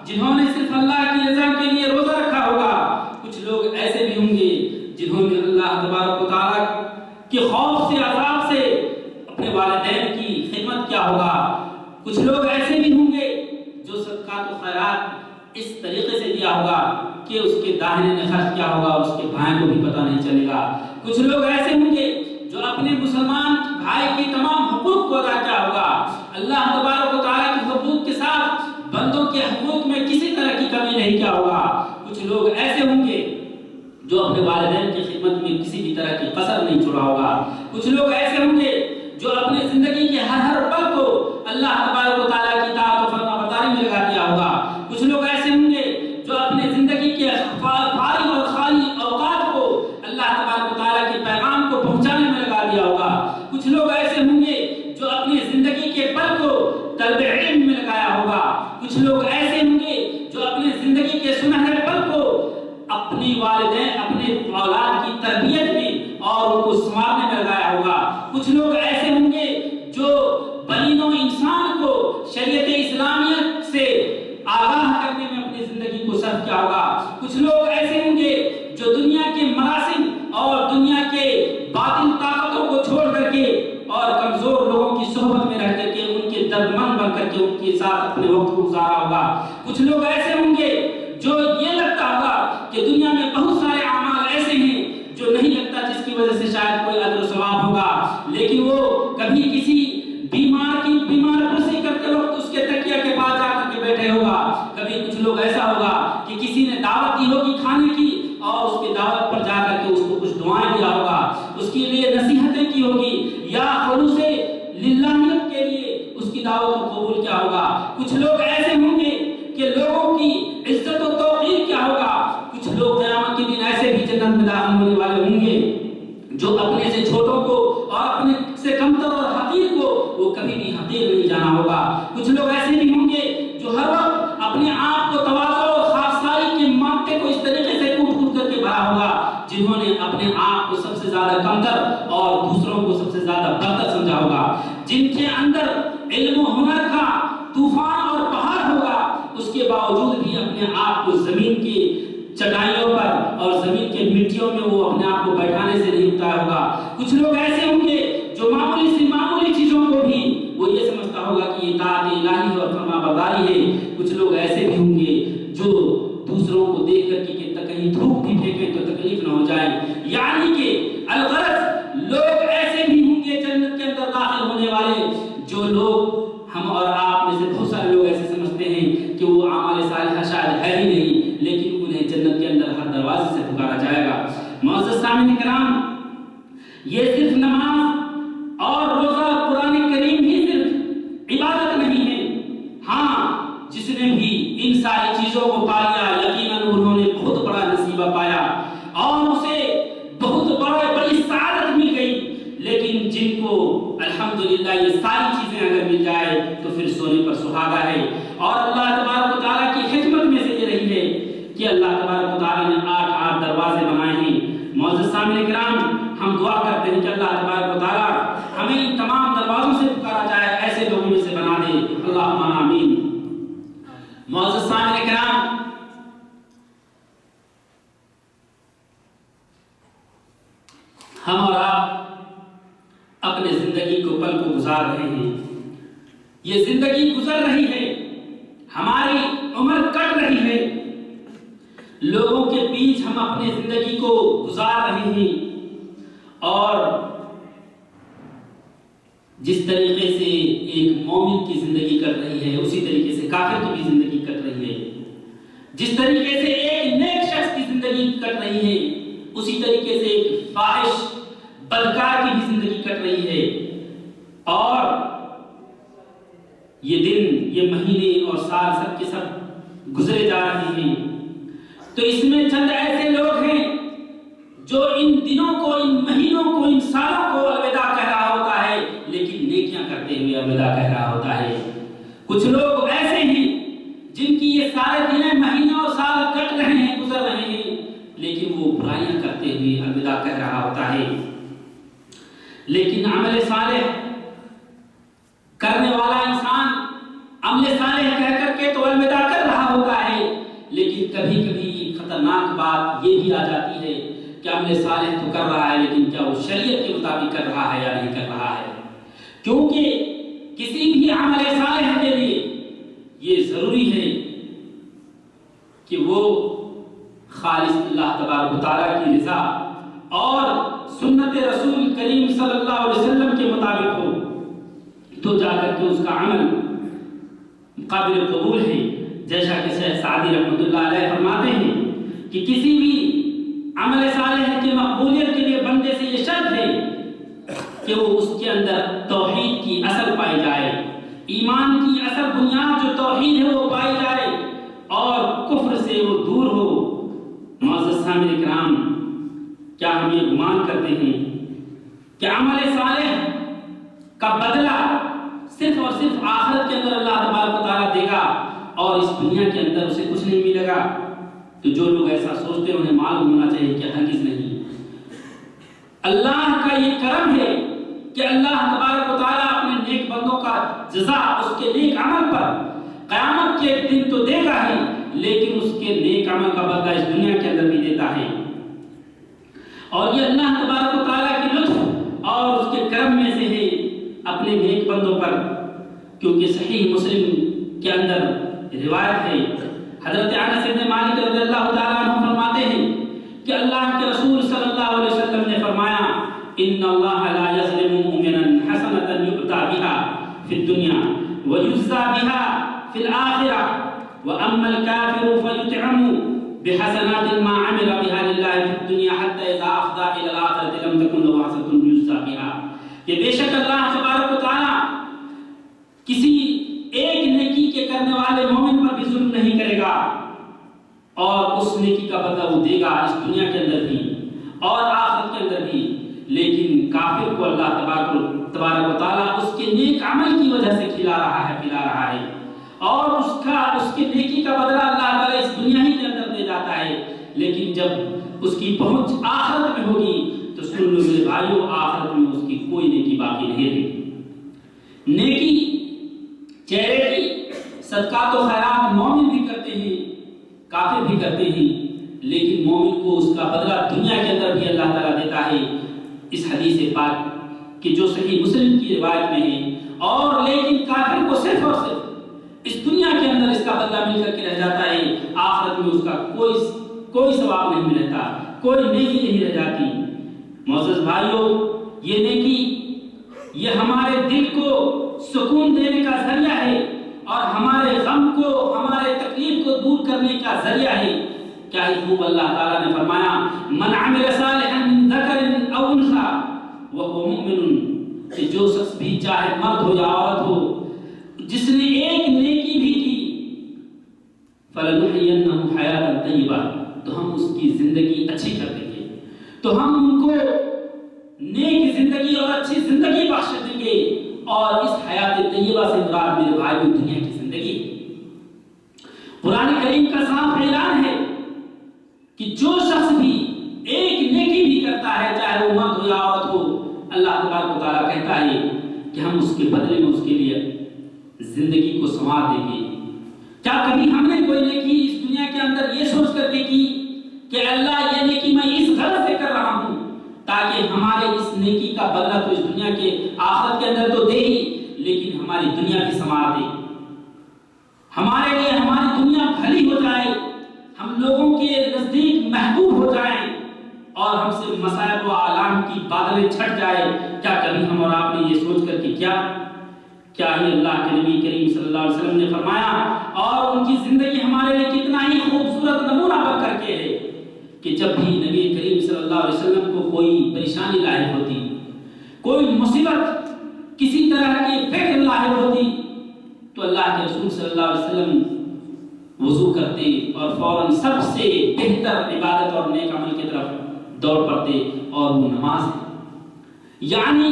جنہوں نے صرف اللہ کی رضا کے لیے روزہ رکھا ہوگا۔ کچھ لوگ ایسے بھی ہوں گے جنہوں نے اللہ تبارک و تعالیٰ کے خوف سے، عذاب سے اپنے والدین کی خدمت کیا ہوگا۔ کچھ لوگ ایسے بھی ہوں گے جو صدقات و خیرات اس طریقے سے دیا ہوگا کہ اس کے داہنے نے خرچ کیا ہوگا اور اس کے بھائی کو بھی پتہ نہیں چلے گا۔ کچھ لوگ ایسے ہوں گے جو اپنے مسلمان بھائی کے تمام حقوق کو ادا کیا ہوگا۔ اللہ تبارک و تعالیٰ کے حقوق کے ساتھ بندوں کے حقوق میں کسی طرح کی کمی نہیں کیا ہوگا۔ کچھ لوگ ایسے ہوں گے جو اپنے والدین کی خدمت میں کسی بھی طرح کی قصر نہیں چھوڑا ہوگا۔ کچھ لوگ ایسے ہوں گے جو اپنے زندگی کے ہر پل کو اللہ تبارک و تعالیٰ کی اطاعت و فرما برداری میں لگا دیا ہوگا۔ کچھ لوگ ایسے ہوں گے جو اپنے زندگی کے فارغ اور خالی اوقات کو اللہ تبارک و تعالیٰ کے پیغام کو پہنچانے میں لگا دیا ہوگا۔ کچھ لوگ ایسے ہوں گے جو اپنی زندگی کے پل کو طلب علم میں لگایا ہوگا۔ کچھ لوگ ایسے ہوں گے جو اپنی زندگی کے سنہرے پل کو اپنی والدین، اپنے اولاد کی تربیت میں اور ان کو سنوارنے میں لگایا ہوگا۔ کچھ لوگ ایسے ہوں گے جو بنی نوع انسان کو شریعت اسلامیہ سے آگاہ کرنے میں اپنی زندگی کو صرف کیا ہوگا۔ کچھ لوگ ایسے ہوں گے جو دنیا کے مراسم اور دنیا کے باطل طاقتوں کو چھوڑ کر کے اور کمزور لوگوں کی صحبت میں رہ کر کے ان کے دردمند بن کر کے ان کے ساتھ اپنے وقت کو گزارا ہوگا۔ کچھ لوگ ایسے ہوں گے جو یہ لگتا ہوگا کہ دنیا میں بہت سارے اعمال ایسے ہیں جو نہیں لگتا جس کی وجہ سے شاید کوئی اجر و ثواب ہوگا، لیکن وہ کبھی کسی بیمار پرسی کرتے وقت اس کے تکیہ کے پاس جا کر کے بیٹھے ہوگا۔ کبھی کچھ لوگ ایسا ہوگا کہ کسی نے دعوت دی ہوگی کھانے کی اور اس کی دعوت پر جا کر کے اس کو کچھ دعائیں دیا ہوگا، اس کے لیے نصیحتیں کی ہوگی یا خلوص للہیت کے لیے اس کی دعوت کو قبول کیا ہوگا۔ کچھ لوگ ایسے ہوں گے کہ لوگوں کی عزت و توقیر کیا ہوگا۔ کچھ لوگ قیامت کے دن ایسے بھی جنت میں داخل ہونے والے ہوں گے جو اپنے سے چھوٹوں کو اور اپنے سے کمتر اور حقیر کو وہ کبھی بھی حقیر نہیں جانا ہوگا۔ کچھ لوگ ایسے بھی ہوں گے جو ہر وقت اپنے آپ کو تواضع اور خاکساری کے مادے کو اس طریقے سے کوٹ کر کے بھرا ہوگا جنہوں نے اپنے آپ کو سب سے زیادہ کمتر اور دوسروں کو سب سے زیادہ برتر سمجھا ہوگا، جن کے اندر علم و ہنر کا طوفان اور بہار ہوگا، اس کے باوجود بھی اپنے آپ کو زمین کی چٹائیوں پر اور زمین کے مٹیوں میں وہ اپنے آپ کو بیٹھانے سے نہیں اتارا ہوگا۔ کچھ لوگ ایسے ہوں گے جو معمولی سی معمولی چیزوں کو بھی وہ یہ سمجھتا ہوگا کہ یہ اطاعت الہی اور فرما برداری ہے۔ کچھ لوگ ایسے بھی ہوں گے جو دوسروں کو دیکھ کر کے کہیں دھوپ بھی پھینکیں تو تکلیف نہ ہو جائے، یعنی کہ الغرض لوگ ایسے بھی ہوں گے جنت کے اندر داخل ہونے والے جو لوگ ہم اور آپ میں سے بہت سارے لوگ ایسے سمجھتے ہیں کہ وہ اعمال صالحہ شاید ہے ہی نہیں، لیکن انہیں جنت کے اندر ہر دروازے سے پکارا جائے گا۔ معزز سامعین کرام، یہ صرف نماز اور روزہ قرآن کریم ہی صرف عبادت نہیں ہے۔ ہاں، جس نے بھی ان ساری چیزوں کو پایا یقیناً انہوں نے بہت بڑا نصیبہ پایا اور اسے بہت بڑی سعادت مل گئی، لیکن جن کو الحمدللہ یہ ساری چیزیں اگر مل جائے تو پھر سونے پر سہاگا ہے۔ اور اللہ تبارک و تعالیٰ کی حکمت میں سے یہ رہی ہے کہ اللہ تبارک و تعالیٰ نے 8 دروازے بنائے ہیں۔ معزز سامعین کرام، ہم دعا کرتے ہیں کہ اللہ تبارک و تعالیٰ ہمیں ان تمام دروازوں سے پکارا جائے، ایسے لوگوں میں سے بنا دے، اللہم آمین۔ معزز سامعین کرام، ہم اور آپ اپنے زندگی کو پل کو گزار رہے ہیں، یہ زندگی گزر رہی ہے، ہماری عمر کٹ رہی ہے، لوگوں کے بیچ ہم اپنے زندگی کو گزار رہے ہیں، اور جس طریقے سے ایک مومن کی زندگی کٹ رہی ہے اسی طریقے سے کافر کی بھی زندگی کٹ رہی ہے، جس طریقے سے ایک نیک شخص کی زندگی کٹ رہی ہے اسی طریقے سے ایک فاحش بدکار کی بھی زندگی کٹ رہی ہے، اور یہ دن، یہ مہینے اور سال سب کے سب گزرے جا رہے ہیں۔ تو اس میں چند ایسے لوگ ہیں جو ان دنوں کو، ان مہینوں کو، ان سالوں کو الوداع کہہ رہا ہوتا ہے، لیکن نیکیاں کرتے ہوئے الوداع کہہ رہا ہوتا ہے۔ کچھ لوگ ایسے ہیں جن کی یہ سارے دن مہینے لیکن وہ برائیاں کرتے ہوئے الوداع کہہ رہا ہوتا ہے. لیکن عمل صالح کرنے والا انسان عمل صالح کہہ کر کے تو الوداع کر رہا ہوتا ہے، لیکن کبھی کبھی خطرناک بات یہ بھی آ جاتی ہے کہ عمل صالح تو کر رہا ہے، لیکن کیا وہ شریعت کے مطابق کر رہا ہے یا نہیں کر رہا ہے. کیونکہ کسی بھی عمل صالح کے لیے یہ ضروری ہے کہ وہ خالص اللہ تبارک و تعالیٰ کی رضا اور سنت رسول کریم صلی اللہ علیہ وسلم کے مطابق ہو، تو جا کر کے اس کا عمل قابل قبول ہے. جیسا کہ شیخ سعدی رحمۃ اللہ علیہ فرماتے ہیں کہ کسی بھی عمل صالح کی مقبولیت کے لیے بندے سے یہ شرط ہے کہ وہ اس کے اندر توحید کی اصل پائی جائے، ایمان کی اصل بنیاد جو توحید ہے وہ پائی جائے، اور کفر سے وہ دور ہو. معزز سامعین کرام، کیا ہم یہ گمان کرتے ہیں کہ عمل صالح کا بدلہ صرف اور صرف آخرت کے اندر اللہ تبارک و تعالیٰ دے گا اور اس دنیا کے اندر اسے کچھ نہیں ملے گا؟ تو جو لوگ ایسا سوچتے ہیں انہیں معلوم ہونا چاہیے کہ ہرگز نہیں. اللہ کا یہ کرم ہے کہ اللہ تبارک و تعالیٰ اپنے نیک بندوں کا جزا اس کے نیک عمل پر قیامت کے دن تو دے گا ہی، لیکن اس کے نیک عمل کا بدلہ اس دنیا کے اندر بھی دیتا ہے. اور یہ اللہ تبارک و تعالیٰ کی لطف اور اس کے کرم میں سے ہے اپنے نیک بندوں پر. کیونکہ صحیح مسلم کے اندر روایت ہے، حضرت انس بن مالک رضی اللہ تعالیٰ عنہ فرماتے ہیں کہ اللہ کے رسول صلی اللہ علیہ وسلم نے فرمایا ان اللہ لا یظلم مؤمنا حسنۃ یؤتی بها فی الدنیا ویجزی بها فی الآخرہ واما الکافر فیطعم بحسنات ما عمل بها لله في الدنيا حتى اذا افضى الى الاخره لم تكن له حسنة يجزى بها. کہ بے شک اللہ تبارک و تعالیٰ کسی ایک نیکی کے کرنے والے مومن پر بھی ظلم نہیں کرے گا اور اس نیکی کا بدلہ وہ دے گا اس دنیا کے اندر بھی اور آخرت کے اندر بھی. لیکن کافر کو اللہ تبارک و تعالیٰ اس کے نیک عمل کی وجہ سے کھلا رہا ہے، پلا رہا ہے، اور اس کی نیکی کا بدلہ اللہ تعالیٰ اس دنیا ہی کے اندر دے جاتا ہے. لیکن جب اس کی پہنچ آخرت میں ہوگی تو سن لو میرے بھائیو، آخرت میں اس کی کوئی نیکی باقی نہیں رہے. نیکی چہرے کی صدقات و خیرات مومن بھی کرتے ہیں، کافر بھی کرتے ہیں، لیکن مومن کو اس کا بدلہ دنیا کے اندر بھی اللہ تعالیٰ دیتا ہے. اس حدیث پاک کہ جو صحیح مسلم کی روایت میں ہے. اور لیکن کافر کو صرف اور صرف اس دنیا کے اندر اس کا بدلہ مل کر کے رہ جاتا ہے، آخرت میں اس کا کوئی ثواب نہیں ملتا، کوئی نیکی نہیں رہ جاتی. معزز بھائیو، یہ نیکی یہ ہمارے دل کو سکون دینے کا ذریعہ ہے اور ہمارے غم کو، ہمارے تکلیف کو دور کرنے کا ذریعہ ہے. کیا ہی خوب اللہ تعالیٰ نے فرمایا من عمل صالحا من ذکر او انثى وهو مؤمن، کہ جو شخص بھی چاہے مرد ہو یا عورت ہو جس نے ایک نیکی بھی کی فَلَنُحْيِيَنَّهُ حَيَاةً طَيِّبَةً، تو ہم اس کی زندگی اچھی کر دیں گے، تو ہم ان کو نیک زندگی اور اچھی زندگی بخش دیں گے. اور اس حیات طیبہ سے مراد میرے بھائیو دنیا کی زندگی. قرآن کریم کا صاف اعلان ہے کہ جو شخص بھی ایک نیکی بھی کرتا ہے چاہے وہ مرد ہو یا عورت ہو، اللہ تبارک و تعالیٰ کہتا ہے کہ ہم اس کے بدلے میں اس کے لیے زندگی کو سنوار دیں گے. کیا کبھی ہم نے کوئی نیکی اس دنیا کے اندر یہ سوچ کر کے کی کہ اللہ یہ نیکی میں اس غرض سے کر رہا ہوں تاکہ ہمارے اس نیکی کا بدلہ تو اس دنیا کے آخرت کے اندر تو دے ہی، لیکن ہماری دنیا بھی سنوار دے، ہمارے لیے ہماری دنیا بھلی ہو جائے، ہم لوگوں کے نزدیک محبوب ہو جائیں اور ہم سے مصائب و آلام کی بادلیں چھٹ جائے؟ کیا کبھی ہم اور آپ نے یہ سوچ کر کہ کیا ہی اللہ کے نبی کریم صلی اللہ علیہ وسلم نے فرمایا اور ان کی زندگی ہمارے لیے کتنا ہی خوبصورت نمونہ بن کر کے ہے کہ جب بھی نبی کریم صلی اللہ علیہ وسلم کو کوئی پریشانی لاحق ہوتی، کوئی مصیبت کسی طرح کی فکر لاحق ہوتی، تو اللہ کے رسول صلی اللہ علیہ وسلم وضو کرتے اور فوراً سب سے بہتر عبادت اور نیک عمل کی طرف دوڑ پڑتے، اور وہ نماز ہے، یعنی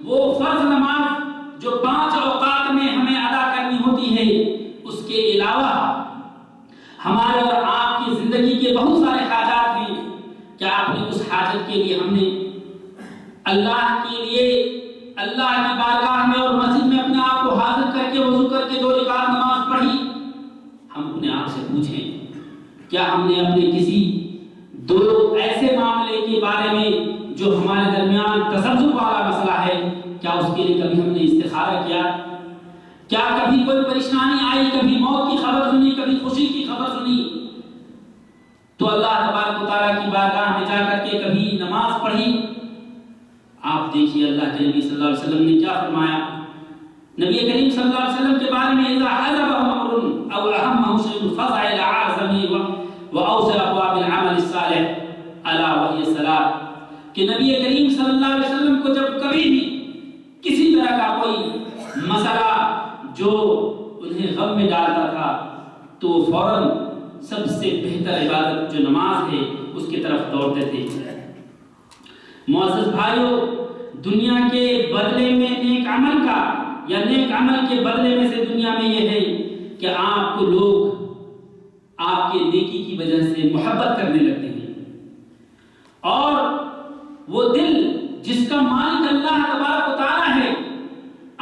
وہ فرض نماز جو 5 اوقات میں ہمیں ادا کرنی ہوتی ہے، اس کے علاوہ ہمارے اور آپ کی زندگی کے بہت سارے حاجات ہیں کیا اپنی اس حاجت کے لیے ہم نے اللہ کے لیے اللہ کی بارگاہ میں اور مسجد میں اپنے آپ کو حاضر کر کے وضو کر کے 2 رکعت نماز پڑھی؟ ہم اپنے آپ سے پوچھیں، کیا ہم نے اپنے کسی 2 ایسے معاملے کے بارے میں جو ہمارے درمیان تذبذب والا مسئلہ ہے، کیا اس کے لیے کبھی ہم نے استخارہ کیا؟ کیا کبھی کوئی پریشانی آئی، کبھی موت کی خبر سنی، کبھی خوشی کی خبر سنی تو اللہ تبارک و تعالیٰ کی بارگاہ میں جا کر کے کبھی نماز پڑھی؟ آپ دیکھیے اللہ کے نبی صلی اللہ علیہ وسلم نے کیا فرمایا۔ نبی کریم صلی اللہ علیہ وسلم کے بارے میں اذا حضبه امر او اهمه شيء فزع الى اعظمه واوسع ابواب العمل الصالح الا وهي الصلاه، کہ نبی کریم صلی اللہ علیہ وسلم کو جب کبھی بھی کسی طرح کا کوئی مسئلہ جو انہیں غم میں ڈالتا تھا تو فوراً سب سے بہتر عبادت جو نماز ہے اس کی طرف دوڑتے تھے۔ معزز بھائیوں، دنیا کے بدلے میں نیک عمل کا یا نیک عمل کے بدلے میں سے دنیا میں یہ ہے کہ آپ کو لوگ آپ کے نیکی کی وجہ سے محبت کرنے لگتے ہیں، اور وہ دل جس کا مالک اللہ تبارک و تعالیٰ ہے،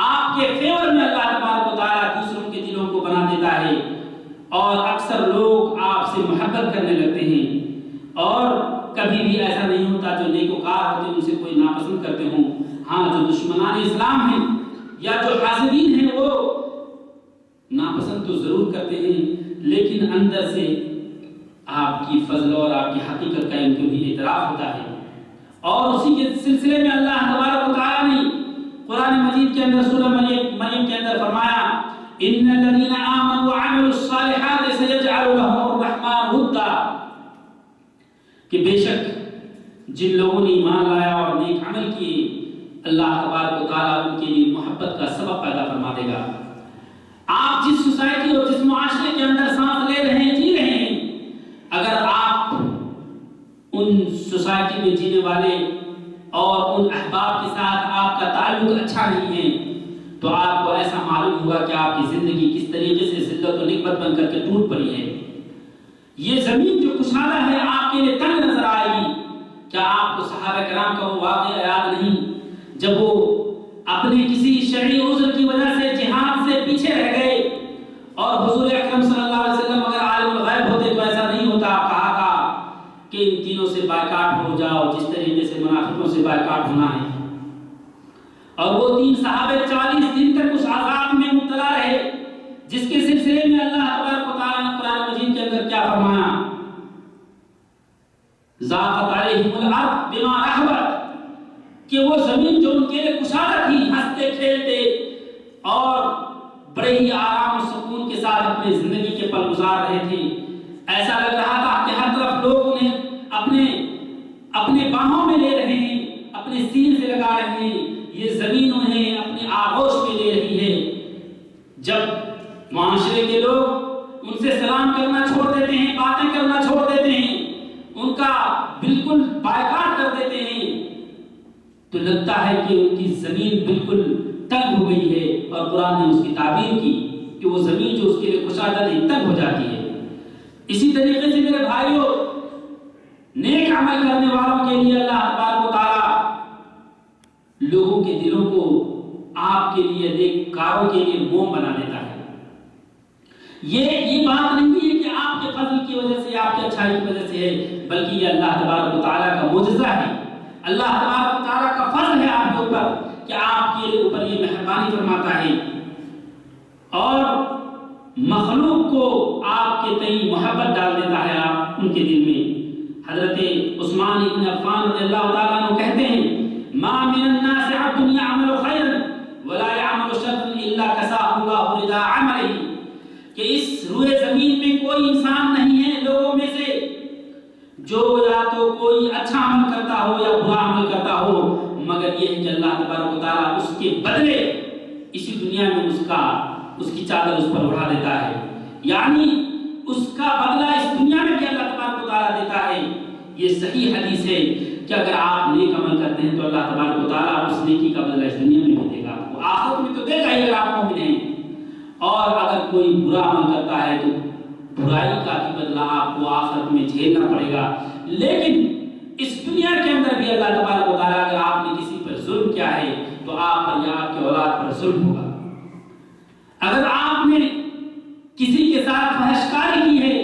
آپ کے فیور میں اللہ تبارک و تعالیٰ دوسروں کے دلوں کو بنا دیتا ہے، اور اکثر لوگ آپ سے محبت کرنے لگتے ہیں، اور کبھی بھی ایسا نہیں ہوتا جو نیکوکار ہوتے ہیں ان سے کوئی ناپسند کرتے ہوں۔ ہاں، جو دشمنان اسلام ہیں یا جو حاسدین ہیں وہ ناپسند تو ضرور کرتے ہیں، لیکن اندر سے آپ کی فضل اور آپ کی حقیقت کا ان کو بھی اعتراف ہوتا ہے۔ اور اسی کے سلسلے میں اللہ تبارک و تعالیٰ نے قرآن مجید کے اندر سورہ مریم کے اندر فرمایا ان الذين آمنوا وعملوا الصالحات سيجعل لهم الرحمن ودا، کہ بے شک جن لوگوں نے ایمان لایا اور نیک عمل کیے اللہ تبارک و تعالیٰ ان کے لیے محبت کا سبب پیدا فرما دے گا۔ آپ جس سوسائٹی اور جس معاشرے کے اندر سانس لے رہے ہیں، جی رہے ہیں، اگر آپ ان سوسائٹی میں جینے والے اور ان احباب کے ساتھ آپ کا تعلق اچھا نہیں ہے تو آپ کو ایسا معلوم ہوگا کہ آپ کی زندگی کس طریقے سے ذلت و نکبت بن کر کے ٹوٹ پڑی ہے۔ یہ زمین جو کشادہ ہے آپ کے لیے تنگ نظر آئے گی۔ کیا آپ کو صحابہ کرام کا وہ واقعہ یاد نہیں جب وہ اپنے کسی شرعی عذر کی وجہ سے جہاد سے پیچھے رہ گئے، اور حضور اکرم صلی اللہ علیہ وسلم اگر عالم الغیب ہوتے تو ایسا نہیں ہوتا، کہا تھا کہ ان تینوں سے بائیکاٹ ہو جاؤ جس طریقے سے منافقوں سے بائیکاٹ ہونا ہے۔ اور وہ 3 صحابے 40 دن تک اس عذاب میں مبتلا رہے، جس کے سلسلے میں اللہ تبارک و تعالیٰ نے قرآن مجید کے اندر کیا فرمایا، ضاقت علیہم الارض بما رحبت، کہ وہ زمین جو ان کے لیے کشادہ تھی، ہنستے کھیلتے اور بڑے ہی آرام و سکون کے ساتھ اپنی زندگی کے پل گزار رہے تھے، ایسا لگ رہا تھا کہ ہر طرف لوگ انہیں اپنے باہوں میں لے رہے ہیں، اپنے سینے سے لگا رہے ہیں، یہ زمین انہیں اپنے آغوش میں لے رہی ہے۔ جب معاشرے کے لوگ ان سے سلام کرنا چھوڑ دیتے ہیں، باتیں کرنا چھوڑ دیتے ہیں، ان کا بالکل بائیکاٹ کر دیتے ہیں، تو لگتا ہے کہ ان کی زمین بالکل تنگ ہو گئی ہے، اور قرآن نے اس کی تعبیر کی کہ وہ زمین جو اس کے لیے کشادہ نہیں تنگ ہو جاتی ہے۔ اسی طریقے سے میرے بھائیوں، نیک عمل کرنے والوں کے لیے اللہ تبارک و تعالیٰ لوگوں کے دلوں کو آپ کے لیے، نیک کاروں کے لیے موم بنا دیتا ہے۔ یہ بات نہیں ہے کہ آپ کے فضل کی وجہ سے، آپ کی اچھائی کی وجہ سے ہے، بلکہ یہ اللہ تبارک و تعالیٰ کا معجزہ ہے، اللہ تبارک و تعالیٰ کا فضل ہے آپ کے اوپر کہ آپ کے اوپر یہ مہربانی فرماتا ہے، اور مخلوق کو آپ کے تئیں محبت ڈال دیتا ہے آپ ان کے دل میں۔ حضرت عثمان بن عفان رضی اللہ تعالیٰ عنہ کہتے ہیں ما من الناس عبد يعمل خيرا ولا يعمل شرا الا كساه الله رضا عمله، کہ اس روئے زمین میں کوئی انسان نہیں ہے لوگوں میں سے جو یا تو کوئی اچھا عمل کرتا ہو یا برا عمل کرتا ہو، مگر یہ ہے کہ اللہ تبارک و تعالیٰ اس کے بدلے اسی دنیا میں اس کی چادر اس پر اڑا دیتا ہے، یعنی اس کا بدلہ اس دنیا میں بھی اللہ تبارک و تعالیٰ دیتا ہے۔ یہ صحیح حدیث ہے کہ اگر آپ نیک عمل کرتے ہیں تو اللہ تبارک و تعالیٰ اس نیکی کا بدلہ اس دنیا میں بھی دے گا، وہ آخرت میں تو دے گا ہی اگر آپ مومن ہیں، اور اگر کوئی برا عمل کرتا ہے تو برائی کا بھی بدلہ آپ کو آخرت میں جھیلنا پڑے گا۔ لیکن اس دنیا کے اندر بھی اللہ تبارک و تعالیٰ اگر آپ نے کسی پر ظلم کیا ہے تو آپ پر یا آپ کی اولاد پر ظلم ہوگا. اگر آپ نے کسی کے ساتھ فحش کاری کی ہے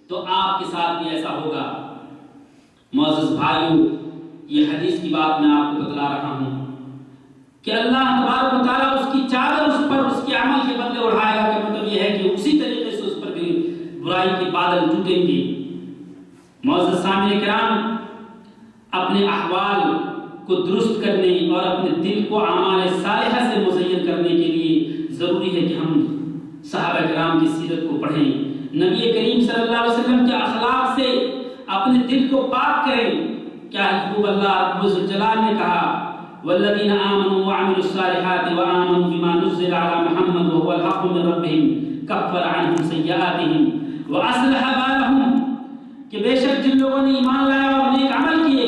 تو آپ کے ساتھ بھی ایسا ہوگا. معزز بھائیوں، یہ حدیث کی بات میں آپ کو بتلا رہا ہوں کہ اللہ تبارک و تعالیٰ اس کی چادر اس پر اس کے عمل کے بدلے اڑائے گا. کہ مطلب یہ ہے کہ اسی طریقے سے اس پر بھی برائی کے بادل ٹوٹیں گے. معزز سامعین کرام، اپنے احوال کو درست کرنے اور اپنے دل کو اعمال صالحہ سے مزین کرنے کے لیے ضروری ہے کہ ہم صحابہ کرام کی سیرت کو پڑھیں، نبی کریم صلی اللہ علیہ وسلم کے اخلاق سے اپنے دل کو پاک کریں. کیا حضور اللہ رب الجلال نے کہا والذین آمنوا وعملوا الصالحات وآمنوا بما نزل على محمد وهو الحق من ربهم کفر عنهم سیئاتهم واصلح بالهم، کہ بے شک جن لوگوں نے ایمان لایا اور نیک عمل کیے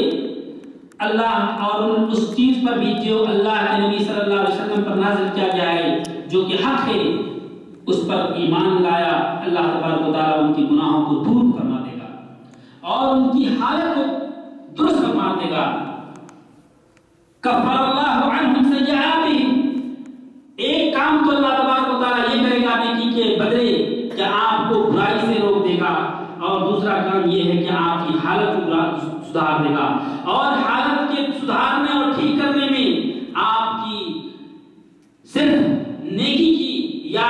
اللہ اور اس چیز پر بھی جو اللہ کے نبی صلی اللہ علیہ وسلم پر نازل کیا گیا ہے جو کہ حق ہے اس پر ایمان لایا، اللہ تبارک و تعالیٰ ان کی گناہوں کو دور فرما دے گا اور ان کی حالت کو درست فرما دے گا. کفر اللہ عنہم سیئاتہم، ایک کام تو اللہ تبارک و تعالیٰ یہ کرے گا نیکی کے بدلے کہ آپ کو برائی سے روک دے گا، اور دوسرا کام یہ ہے کہ آپ کی حالت کو سدھار دے گا. اور حالت کے سدھارنے اور ٹھیک کرنے میں آپ کی صرف نیکی کی یا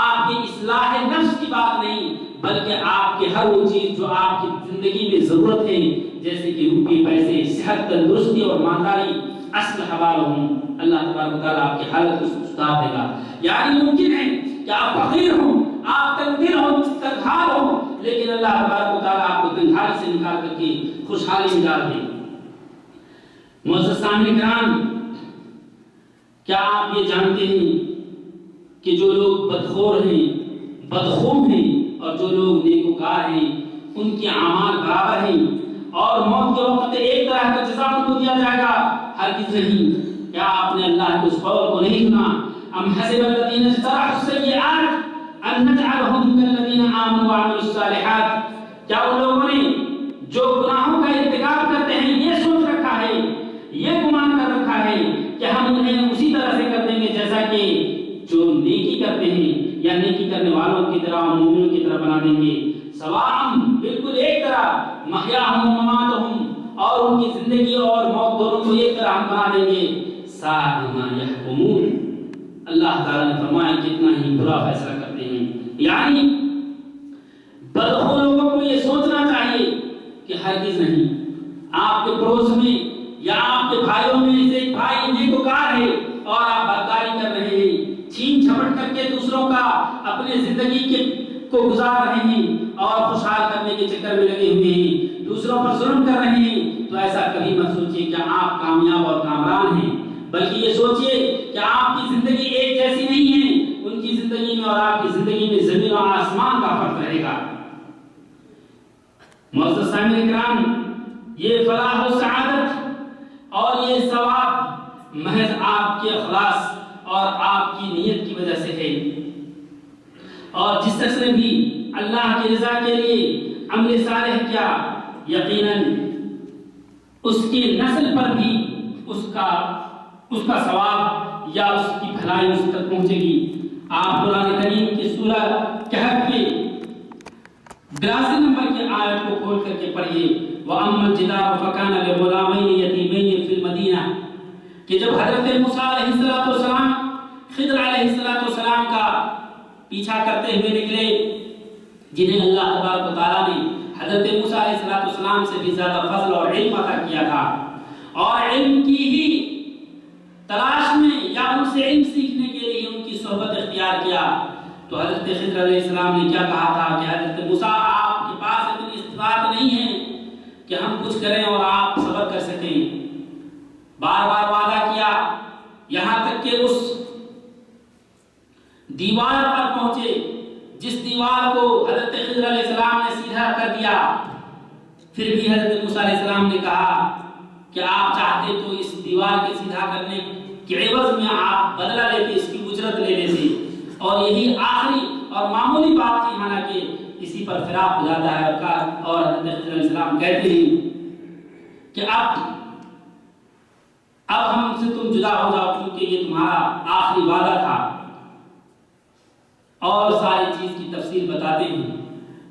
آپ کی اصلاح نفس کی بات نہیں، بلکہ آپ کے ہر وہ چیز جو آپ کی زندگی میں ضرورت ہے جیسے کہ روپے پیسے صحت تندرستی اور مالداری اصل حوالہ ہوں، اللہ تبارک و تعالیٰ آپ کی حالت کو سدھار دے گا. یعنی ممکن ہے کہ آپ فقیر ہوں، آپ تنگدل ہوں، تنگحال ہوں، لیکن اللہ تبارک و تعالیٰ آپ کو تنگحالی سے نکال کر کے خوشحالی میں ڈال دے. معزز سامعین کرام، کیا آپ یہ جانتے ہیں کہ جو لوگ بدخور ہیں، بدخوم ہیں، اور جو لوگ نیکوکار ہیں ان کے اعمال برابر ہیں اور موت کے وقت ایک طرح کا جزا ان کو دیا جائے گا؟ ہرگز نہیں. کیا آپ نے اللہ کے اس قول کو نہیں سنا؟ ام حسب الذین اجترحوا السیئات ان نجعلهم کالذین آمنوا وعملوا الصالحات، کیا ان لوگوں نے جو گناہوں کا ارتکاب کرتے ہیں یہ سوچ رکھا ہے، یہ گمان کر رکھا ہے کہ ہم انہیں اسی طرح سے کر دیں گے جیسا کہ جو نیکی کرتے ہیں یا نیکی کرنے والوں کی طرح مومنوں کی طرح بنا دیں گے. سواء، بالکل ایک طرح، محیاہم و مماتہم، اور ان کی زندگی اور موت دونوں کو ایک طرح ہم بنا دیں گے. ساء ما یحکمون، اللہ تعالیٰ نے فرمایا کتنا ہی برا فیصلہ کرتے ہیں. یعنی بدخو لوگوں کو یہ سوچنا چاہیے کہ ہرگز نہیں، آپ کے پڑوس میں یا آپ کے بھائیوں میں سے ایک بھائی نیکوکار ہے اور آپ بدکاری کر رہے ہیں، چھین جھپٹ کر کے دوسروں کا اپنے زندگی کو گزار رہے ہیں اور خوشحال کرنے کے چکر میں لگے ہوئے ہیں، دوسروں پر ظلم کر رہے ہیں، تو ایسا کبھی مت سوچیے کہ آپ کامیاب اور کامران ہیں، بلکہ یہ سوچئے کہ آپ کی زندگی ایک جیسی نہیں ہے. ان کی زندگی میں اور آپ کی زندگی میں زمین و آسمان کا فرق رہے گا. معزز سامعین کرام، یہ فلاح و سعادت اور یہ ثواب محض آپ کے اخلاص اور آپ کی نیت کی وجہ سے ہے. اور جس شخص نے بھی اللہ کی رضا کے لیے عمل صالح کیا، یقیناً اس کی نسل پر بھی اس کا ثواب یا اس کی بھلائی اس تک پہنچے گی. آپ قرآن کریم کی سورہ کہف کے 82 نمبر کی آیت کو کھول کر کے پڑھیے. وَأَمَّا الْجِدَارُ فَكَانَ لِغُلَامَيْنِ يَتِيمَيْنِ فِي الْمَدِينَةِ، کہ جب حضرت موسیٰ علیہ السلام خضر علیہ السلام کا پیچھا کرتے ہوئے نکلے، جنہیں اللہ تبارک و تعالیٰ نے حضرت موسیٰ علیہ السلام سے بھی زیادہ فضل اور علم عطا کیا تھا، اور علم کی ہی تلاش میں یا ان سے علم سیکھنے کے لیے ان کی صحبت اختیار کیا، تو حضرت خضر علیہ السلام نے کیا کہا تھا کہ حضرت موسیٰ آپ کے پاس اتنی استطاعت نہیں ہے کہ ہم کچھ کریں اور آپ صبر کر سکیں. بار بار وعدہ کیا، یہاں تک کہ اس دیوار پر پہنچے جس دیوار کو حضرت خضر علیہ السلام نے سیدھا کر دیا. پھر بھی حضرت موسیٰ علیہ السلام نے کہا کہ آپ چاہتے تو اس دیوار کے سیدھا کرنے کے عوض میں آپ بدلہ لیتے، اس کی اجرت لے لیتے، اور یہی آخری اور معمولی بات تھی، حالانکہ اسی پر فراق ہو جاتا ہے. اور حضرت خضر علیہ السلام کہتے ہیں کہ اب ہم سے تم جدا ہو جاؤ کیونکہ یہ تمہارا آخری وعدہ تھا. اور ساری چیز کی تفصیل بتاتے ہیں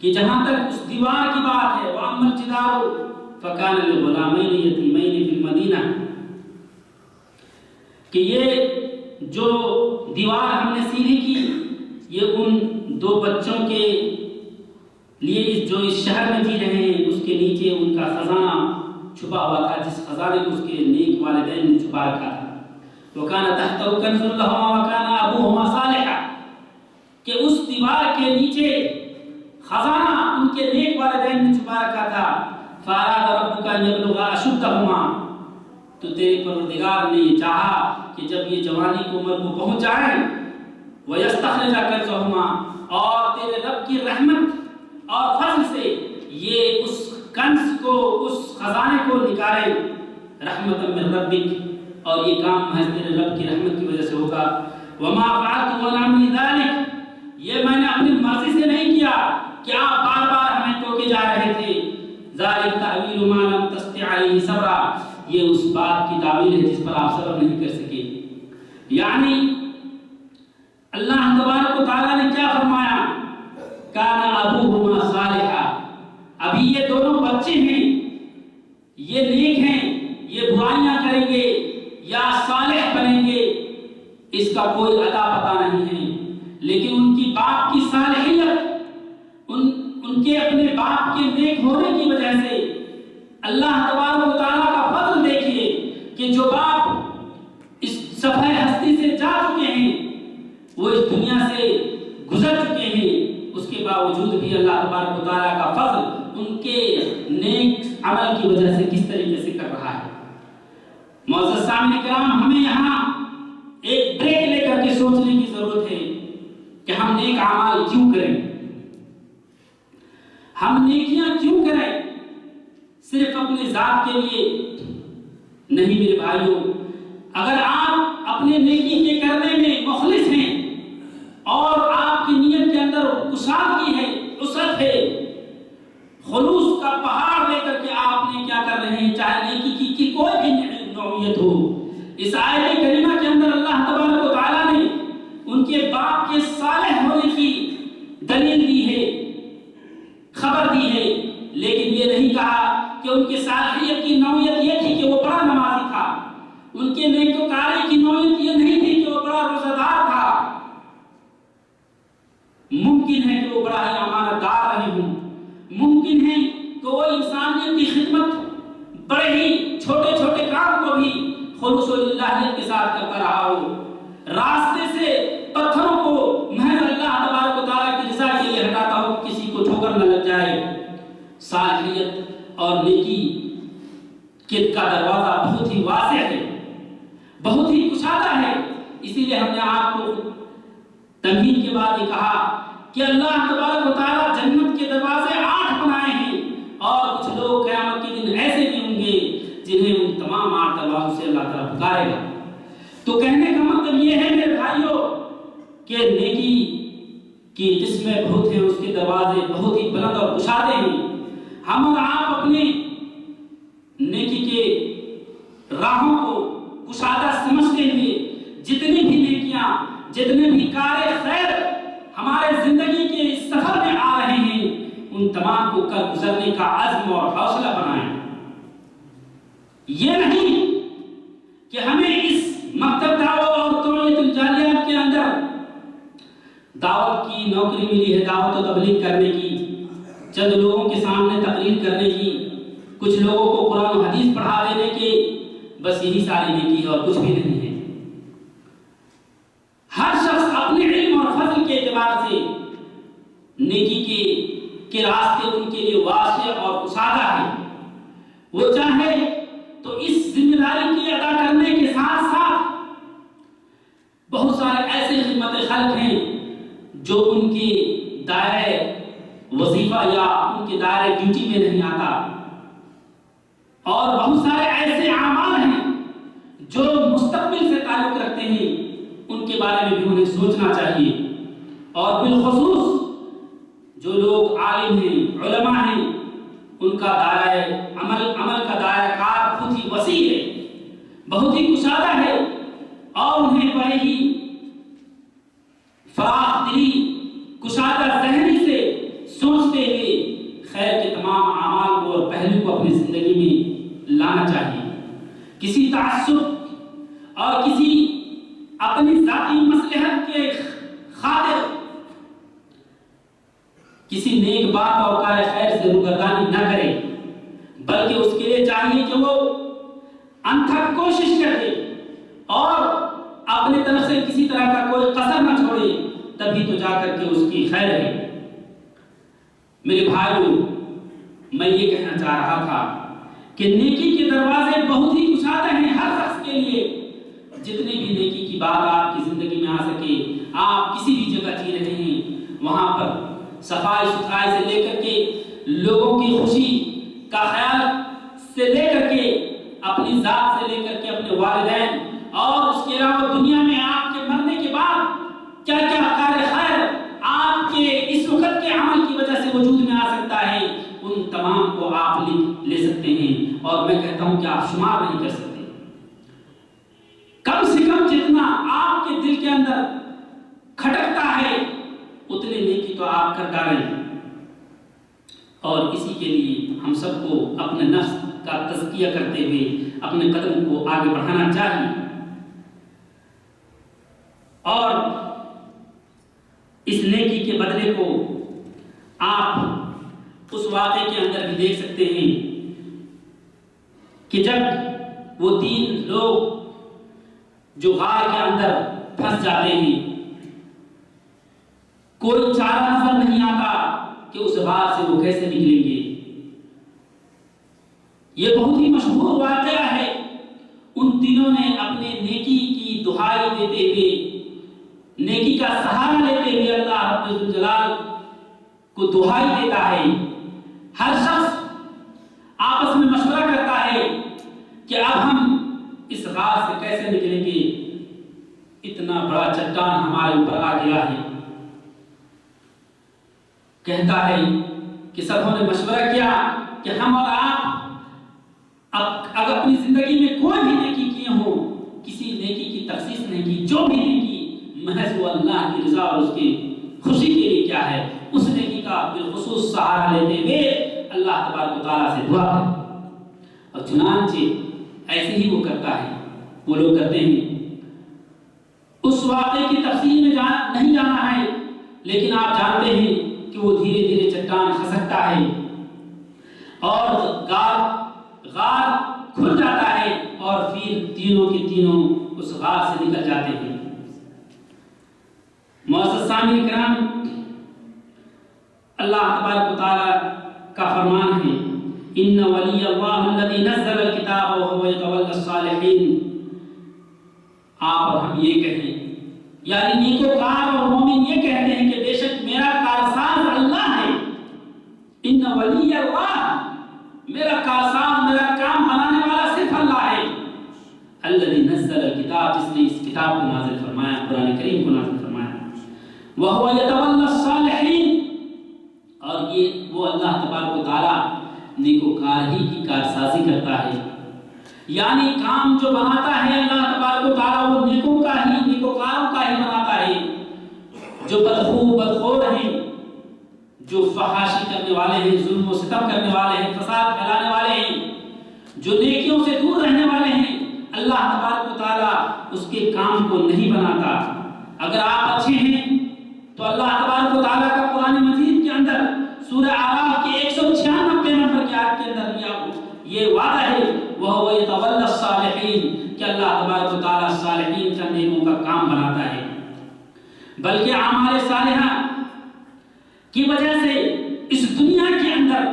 کہ جہاں تک اس دیوار کی بات ہے وَأَمَّا الْجِدَارُ فَكَانَ لِغُلَامَيْنِ يَتِيمَيْنِ فِي الْمَدِينَةِ، کہ یہ جو دیوار ہم نے سیدھی کی یہ ان دو بچوں کے لیے جو اس شہر میں جی رہے ہیں اس کے نیچے ان کا خزانہ چھپا ہوا تھا، جس خزانے کو اس کے نیک والدین نے چھپا رکھا تھا. وَكَانَ تَحْتَهُ كَنْزٌ لَهُمَا وَكَانَ أَبُوهُمَا صَالِحًا، کہ اس دیوار کے نیچے خزانہ ان کے نیک والدین نے چھپا رکھا تھا. فَأَرَادَ رَبُّكَ أَن يَبْلُغَا أَشُدَّهُمَا، تو تیرے پروردگار نے یہ چاہا کہ جب یہ جوانی کی عمر کو پہنچ جائیں وَيَسْتَخْرِجَ كَنْزَهُمَا، اور تیرے رب کی رحمت اور فضل سے یہ اس کنز کو اس خزانے کو نکالے. رحمت من ربک، اور یہ کام محض تیرے رب کی رحمت کی وجہ سے ہوگا. وما فعلت عن امر ذلك، یہ میں نے اپنی مرضی سے نہیں کیا کہ آپ بار بار ہمیں ٹوکے جا رہے تھے. ذلك تأویل ما لم تستطع علیہ صبرا، یہ اس بات کی تعویل ہے جس پر آپ صبر نہیں کر سکے. یعنی اللہ تبارک و تعالیٰ نے کیا فرمایا؟ کان ابوہما صالحا، ابھی یہ دونوں بچے ہیں، یہ نیک ہیں، یہ برائیاں کریں گے یا صالح بنیں گے اس کا کوئی اتا پتہ نہیں ہے. لیکن ان کی باپ کی صالحیت، ان کے اپنے باپ کے نیک ہونے کی وجہ سے اللہ تبارک و تعالیٰ کا فضل دیکھیے کہ جو باپ اس سفر ہستی سے جا چکے ہیں، وہ اس دنیا سے گزر چکے ہیں، اس کے باوجود بھی اللہ تبارک و تعالیٰ کا فضل ان کے نیک عمل کی وجہ سے کس طریقے سے کر رہا ہے. معزز سامعین کرام، ہمیں یہاں ایک بریک لے کر کے سوچنے کی ضرورت ہے کہ ہم نیک اعمال کیوں کریں، ہم نیکیاں کیوں کریں. صرف اپنے ذات کے لیے نہیں میرے بھائیوں. اگر آپ اپنے نیکی کے کرنے میں مخلص ہیں اور آپ کی نیت کے اندر کشادگی ہے، وسعت ہے، خلوص کا پہاڑ لے کر کے آپ نے کیا کر رہے ہیں، چاہے نیکی کی کوئی بھی نوعیت ہو. اس آیت کریمہ کے اندر اللہ تبارک و تعالیٰ نے ان کے باپ کے صالح ہونے کی دلیل دی ہے، خبر دی ہے، لیکن یہ نہیں کہا کہ ان کے صالحیت کی نوعیت یہ تھی کہ وہ بڑا نمازی تھا، ان کے نیکوکاری کی نوعیت یہ نہیں تھی کہ وہ بڑا روزہ دار تھا. ممکن ہے کہ وہ بڑا ہی امانت دار رہے ہوں، ممکن ہے کہ وہ انسانیت کی خدمت بڑے ہی چھوٹے چھوٹے کام کو بھی خلوص و للہیت کے ساتھ کرتا رہا ہو، راستے سے پتھروں کو محض اللہ تبارک و تعالیٰ کی رضا کے لیے ہٹاتا ہو، کسی کو ٹھوکر نہ لگ جائے. صالحیت اور نیکی کا دروازہ بہت ہی واسع ہے، بہت ہی کشادہ ہے. اسی لیے ہم نے آپ کو تمہید کے بعد یہ کہا کہ اللہ تبارک و تعالیٰ جنت کے دروازے 8 بنائے ہیں، اور کچھ لوگ قیامت کے دن ایسے بھی ہوں گے جنہیں ان تمام 8 دروازوں سے اللہ تعالیٰ پکارے گا. تو کہنے کا مطلب یہ ہے میرے بھائیوں کہ نیکی کی قسمیں بہت ہیں، اس کے دروازے بہت ہی بلند اور کشادے ہیں. ہم اور آپ اپنے نیکی کے راہوں کو کشادہ سمجھتے ہوئے جتنی بھی نیکیاں، جتنے بھی کار خیر ہمارے زندگی کے اس سفر میں آ رہے ہیں، ان تمام کو کر گزرنے کا عزم اور حوصلہ بنائیں. یہ نہیں کہ ہمیں اس مکتب دعوت اور توعیت الجالیات کے اندر دعوت کی نوکری ملی ہے، دعوت و تبلیغ کرنے کی، چند لوگوں کے سامنے تقریر کرنے کی، کچھ لوگوں کو قرآن و حدیث پڑھا دینے کے، بس یہی ساری نیکی ہے اور کچھ بھی نہیں ہے. ہر شخص اپنے علم اور فضل کے اعتبار سے نیکی کے راستے ان کے لیے واسع اور کشادہ ہے. وہ چاہے تو اس ذمہ داری کی ادا کرنے کے ساتھ ساتھ بہت سارے ایسے خدمت خلق ہیں جو ان کے دائرے وظیفہ یا ان کے دائرے ڈیوٹی میں نہیں آتا، اور بہت سارے ایسے اعمال ہیں جو مستقبل سے تعلق رکھتے ہیں، ان کے بارے میں بھی انہیں سوچنا چاہیے. اور بالخصوص جو لوگ عالم ہیں، علماء ہیں، ان کا دائرہ عمل کا دائرہ کار بہت ہی کشادہ ہے اور انہیں بڑے ہی فراخ دلی کشادہ ذہنی سے سوچتے ہوئے خیر کے تمام اعمال کو اور پہلو کو اپنی زندگی میں لانا چاہیے. کسی تعصب اور کسی اپنی ذاتی مصلحت کے خاطر کسی نیک بات اور کار خیر سے روگردانی نہ کرے، بلکہ اس کے لیے چاہیے کہ وہ انتھک کوشش کرے اور اپنے طرف سے کسی طرح کا کوئی قصر نہ چھوڑے، تبھی تو جا کر کے اس کی خیر ہے. میرے بھائیوں، میں یہ کہنا چاہ رہا تھا کہ نیکی کے دروازے بہت ہی کشادہ ہیں ہر شخص کے لیے. جتنی بھی نیکی کی بات آپ کی زندگی میں آ سکے، آپ کسی بھی جگہ جی رہے ہیں وہاں پر صفائی ستھرائی سے لے کر کے لوگوں کی خوشی کا خیال سے لے کر کے اپنی ذات سے لے کر کے اپنے والدین اور اس کے علاوہ دنیا میں آپ کے مرنے کے بعد کیا کیا کار خیر آپ کے اس وقت کے عمل کی وجہ سے وجود میں آ سکتا ہے، ان تمام کو آپ لے سکتے ہیں. اور میں کہتا ہوں کہ آپ شمار نہیں کر سکتے. کم سے کم جتنا آپ کے دل کے اندر کھٹکتا ہے اتنے نیکی تو آپ کر ڈالیں. اور اسی کے لیے ہم سب کو اپنے نفس کا تزکیہ کرتے ہوئے اپنے قدم کو آگے بڑھانا چاہیے. اور اس نیکی کے بدلے کو آپ اس واقعے کے اندر بھی دیکھ سکتے ہیں کہ جب وہ 3 لوگ جو غار کے اندر پھنس جاتے ہیں، کوئی چارہ نظر نہیں آتا کہ اس غار سے وہ کیسے نکلیں گے. یہ بہت ہی مشہور واقعہ ہے. ان تینوں نے اپنے نیکی کی دہائی دیتے ہوئے، نیکی کا سہارا لیتے ہوئے اللہ رب الجلال کو دہائی دیتا ہے. ہر شخص آپس میں مشورہ کرتا ہے کہ اب ہم اس غار سے کیسے نکلیں گے، اتنا بڑا چٹان ہمارے اوپر آ گیا ہے. کہتا ہے کہ سبوں نے مشورہ کیا کہ ہم اور آپ اگر اپنی زندگی میں کوئی بھی نیکی کیے ہوں، کسی نیکی کی تخصیص نہیں کی، جو بھی نیکی محض وہ اللہ کی رضا اور اس کی خوشی کے لیے کیا ہے، اس نیکی کا بالخصوص سہارا لیتے ہوئے اللہ تبارک و تعالیٰ سے دعا کریں. اور چنانچہ ایسے ہی وہ کرتا ہے، وہ لوگ کرتے ہیں. اس واقعے کی تفصیل میں نہیں جانا ہے، لیکن آپ جانتے ہیں کہ وہ دھیرے دھیرے چٹان کھسکتا ہے اور غار کھل جاتا ہے اور پھر تینوں کے تینوں اس غار سے نکل جاتے ہیں. معزز سامعین کرام، اللہ تبارک و تعالی کا فرمان ہے ان ولی اللہ الذی نزل الکتاب وهو یتولی الصالحین. آپ اور ہم یہ کہیں، یعنی نیکوکار اور مومن یہ کہتے ہیں کہ بے شک میرا کارساز اللہ ہے. ان ولی اللہ، میرا کارساز، میرا کام بنانے والا صرف اللہ ہے. الذی نزل الکتاب، جس نے اس کتاب کو نازل فرمایا، قرآن کریم کو نازل فرمایا. وهو يتولى الصالحین، اور یہ وہ اللہ تبارک و تعالی نیکوکار ہی کی کارسازی کرتا ہے. یعنی کام جو بناتا ہے اللہ تبارک و تعالی وہ نیکوکاروں کا ہی بناتا ہے. جو بدخور ہیں، جو فحاشی کرنے والے ہیں، ظلم و ستم کرنے والے ہیں، فساد پھیلانے والے ہیں، جو نیکیوں سے دور رہنے والے ہیں، اللہ تبارک و تعالی اس کے کام کو نہیں بناتا. اگر آپ اچھے ہیں تو اللہ تبارک و تعالیٰ کا قرآن مجید کے اندر سورہ اعراف کے 196 نمبر کی آیت کے اندر یہ وعدہ ہے وہ یتولی الصالحین، کہ اللہ تبارک و تعالیٰ صالحین کا نیکوں کا کام بناتا ہے. بلکہ اعمال صالحہ کی وجہ سے اس دنیا کے اندر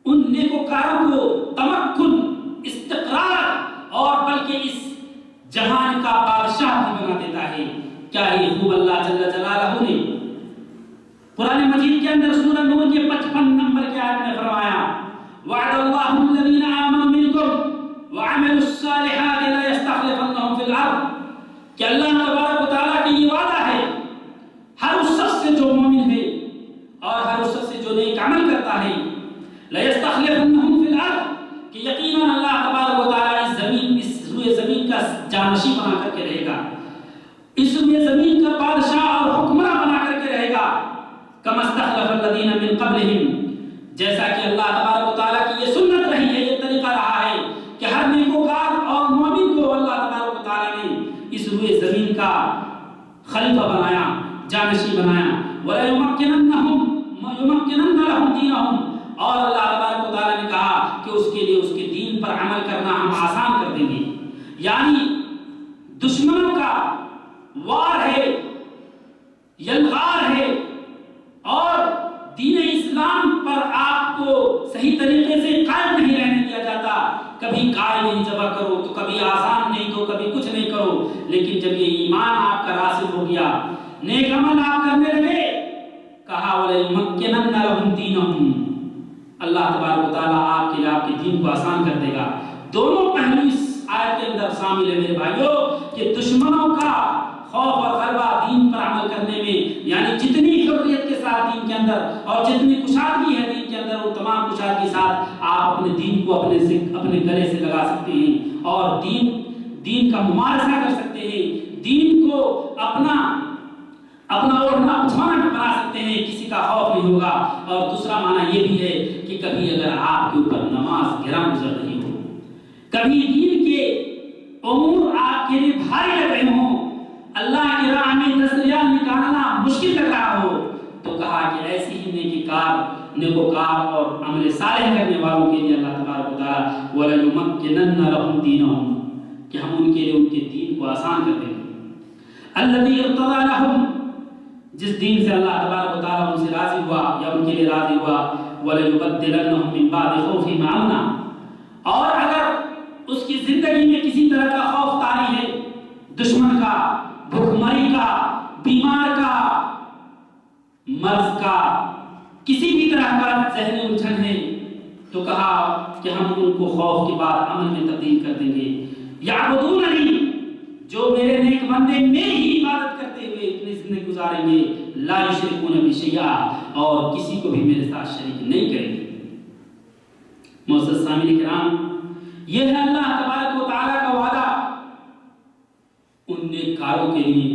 ان نیکوکاروں کو تمکن، استقرار اور بلکہ اس جہان کا بادشاہ بھی بنا دیتا ہے. کیا ہی خوب اللہ جل جلالہ نے قرآن مجید کے اندر سورہ نور کے 55 نمبر کی آیت میں فرمایا وعد اللہ الذین آمنوا منکم وعملوا الصالحات لیستخلفنہم فی الارض، کہ اللہ تبارک و تعالیٰ کی یہ وعدہ ہے ہر اس شخص سے جو مومن ہے اور ہر اس شخص سے جو نیک عمل کرتا ہے، لیستخلفنہم فی الارض، کہ یقیناً اللہ تبارک و تعالیٰ اس زمین، اس روئے کا جانشین بنا کر کے رہے گا، اس روئے زمین کا بادشاہ اور حکمراں بنا کر کے رہے گا۔ کما استخلف الذین من قبلہم، جیسا کہ اللہ تبارک و تعالیٰ کی یہ سنت رہی ہے، یہ طریقہ رہا ہے کہ ہر نیکوکار اور مومن کو اللہ تبارک و تعالیٰ نے اس روئے زمین کا خلیفہ بنایا، جانشین بنایا۔ وَلَيُمَكِّنَنَّ لَهُمْ دِينَهُمْ، اور اللہ تبارک و تعالیٰ نے کہا کہ اس کے لیے اس کے دین پر عمل کرنا ہم آسان کر دیں گے۔ یعنی دشمنوں کا وار ہے، یلغار ہے، اور دین اسلام پر آپ کو صحیح طریقے سے قائم نہیں رہنے دیا جاتا۔ کبھی گائے نہیں ذبح کرو تو کبھی آزان نہیں دو، کبھی کچھ نہیں کرو، لیکن جب یہ ایمان آپ کا راسخ ہو گیا، نیک عمل آپ کرنے لگے، کہا وَلَيُمَكِّنَنَّ لَهُمْ دِينَهُمْ، اللہ تبارک و تعالیٰ آپ کے لیے آپ کے دین کو آسان کر دے گا۔ دونوں پہلو اس آیت کے اندر شامل ہے میرے بھائیوں، کہ دشمنوں کا خوف اور غلبہ دین پر عمل کرنے میں، یعنی جتنی حریت کے ساتھ دین کے اندر اور جتنی کشادگی ہے دین کے اندر، وہ تمام کشادگی کے ساتھ آپ اپنے دین کو اپنے گلے سے لگا سکتے ہیں اور دین کا ممارسہ کر سکتے ہیں، دین کو اپنا اوڑھنا بچھونا بنا سکتے ہیں، کسی کا خوف نہیں ہوگا۔ اور دوسرا معنی یہ بھی ہے کہ کبھی اگر آپ کے اوپر نماز گراں گزر رہی ہو، کبھی دین کے امور آپ کے لیے بھاری لگ رہے ہوں، اللہ کی راہ میں 10 ریال نکالنا مشکل لگ رہا ہو، تو کہا کہ ایسی ہی نیکوکار اور عمل صالح کرنے والوں کے لیے اللہ تبارک و تعالیٰ وَلَيُمَكِّنَنَّ لَهُمْ دِينَهُمْ، کہ ہم ان کے لیے ان کے دین کو آسان کر دیں گے۔ الَّذِي ارْتَضَىٰ لَهُمْ، جس دین سے اللہ تبارک و تعالیٰ ان سے راضی ہوا یا ان کے لیے راضی ہوا، وَلَيُبَدِّلَنَّهُم مِّن بَعْدِ خَوْفِهِمْ أَمْنًا، اور اگر اس کی زندگی میں کسی طرح کا خوف طاری ہے، دشمن کا، بھوکمری کا، بیمار کا، مرض کا، کسی بھی طرح کا ذہنی الجھن ہے، تو کہا کہ ہم ان کو خوف کے بعد امن میں تبدیل کر دیں گے۔ یعبدوننی، جو میرے نیک بندے میری ہی عبادت کرتے ہوئے اتنی زندگی گزاریں گے، لا یشرکون بی شیئا، اور کسی کو بھی میرے ساتھ شریک نہیں کریں گے۔ معزز سامعین کرام، یہ ہے اللہ تبارک و تعالیٰ کا وعدہ ان نیک کاروں کے لیے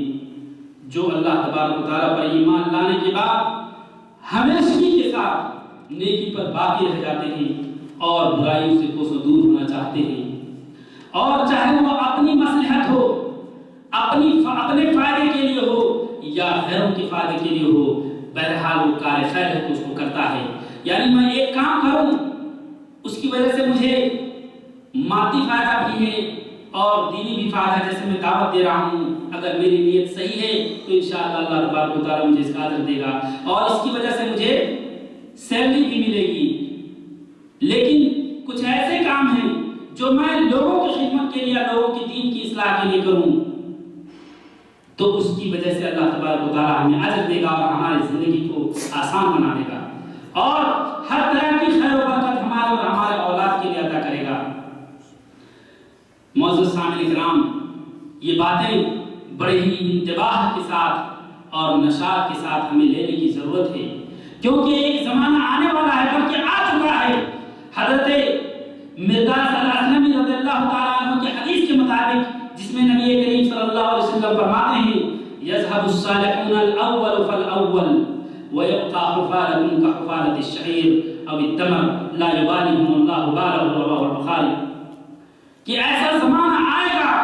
جو اللہ تبارک و تعالیٰ پر ایمان لانے کے بعد ہمیشگی کے ساتھ نیکی پر باقی رہ جاتے ہیں اور برائیوں سے کوسوں دور ہونا چاہتے ہیں، اور چاہے وہ اپنی مصلحت ہو، اپنے فائدے کے لیے ہو یا غیروں کے فائدے کے لیے ہو، بہرحال وہ کار خیر ہے تو اس کو کرتا ہے۔ یعنی میں ایک کام کروں، اس کی وجہ سے مجھے مادی فائدہ بھی ہے اور دینی بھی فائدہ، جیسے میں دعوت دے رہا ہوں، اگر میری نیت صحیح ہے تو انشاءاللہ اللہ تبارک و تعالیٰ مجھے اس کا اجر دے گا اور اس کی وجہ سے مجھے سیلری بھی ملے گی۔ لیکن کچھ ایسے کام ہیں جو میں لوگوں کی خدمت کے لیے، لوگوں کی دین کی اصلاح کے لیے کروں، تو اس کی وجہ سے اللہ تبارک و تعالیٰ ہمیں اجر دے گا اور ہماری زندگی کو آسان بنا دے گا اور ہر طرح کی خیر و برکت ہمارے اور ہمارے اولاد کے لیے عطا کرے گا۔ معزز سامعین کرام، یہ باتیں بڑے ہی انتباہ کے ساتھ اور نشاط کے ساتھ ہمیں لینے کی ضرورت ہے، کیونکہ ایک زمانہ آنے والا ہے، بلکہ آ چکا ہے۔ حضرت مرداس الاسلمی رضی اللہ تعالیٰ عنہ کی حدیث کے مطابق، جس میں نبی کریم صلی اللہ علیہ وسلم فرماتے ہیں یذهب الصالحون الاول فالاول ويبقى حفالة كحفالة الشعير او التمر لا يباليهم الله باله، رواه البخاری، کہ ایسا زمانہ آئے گا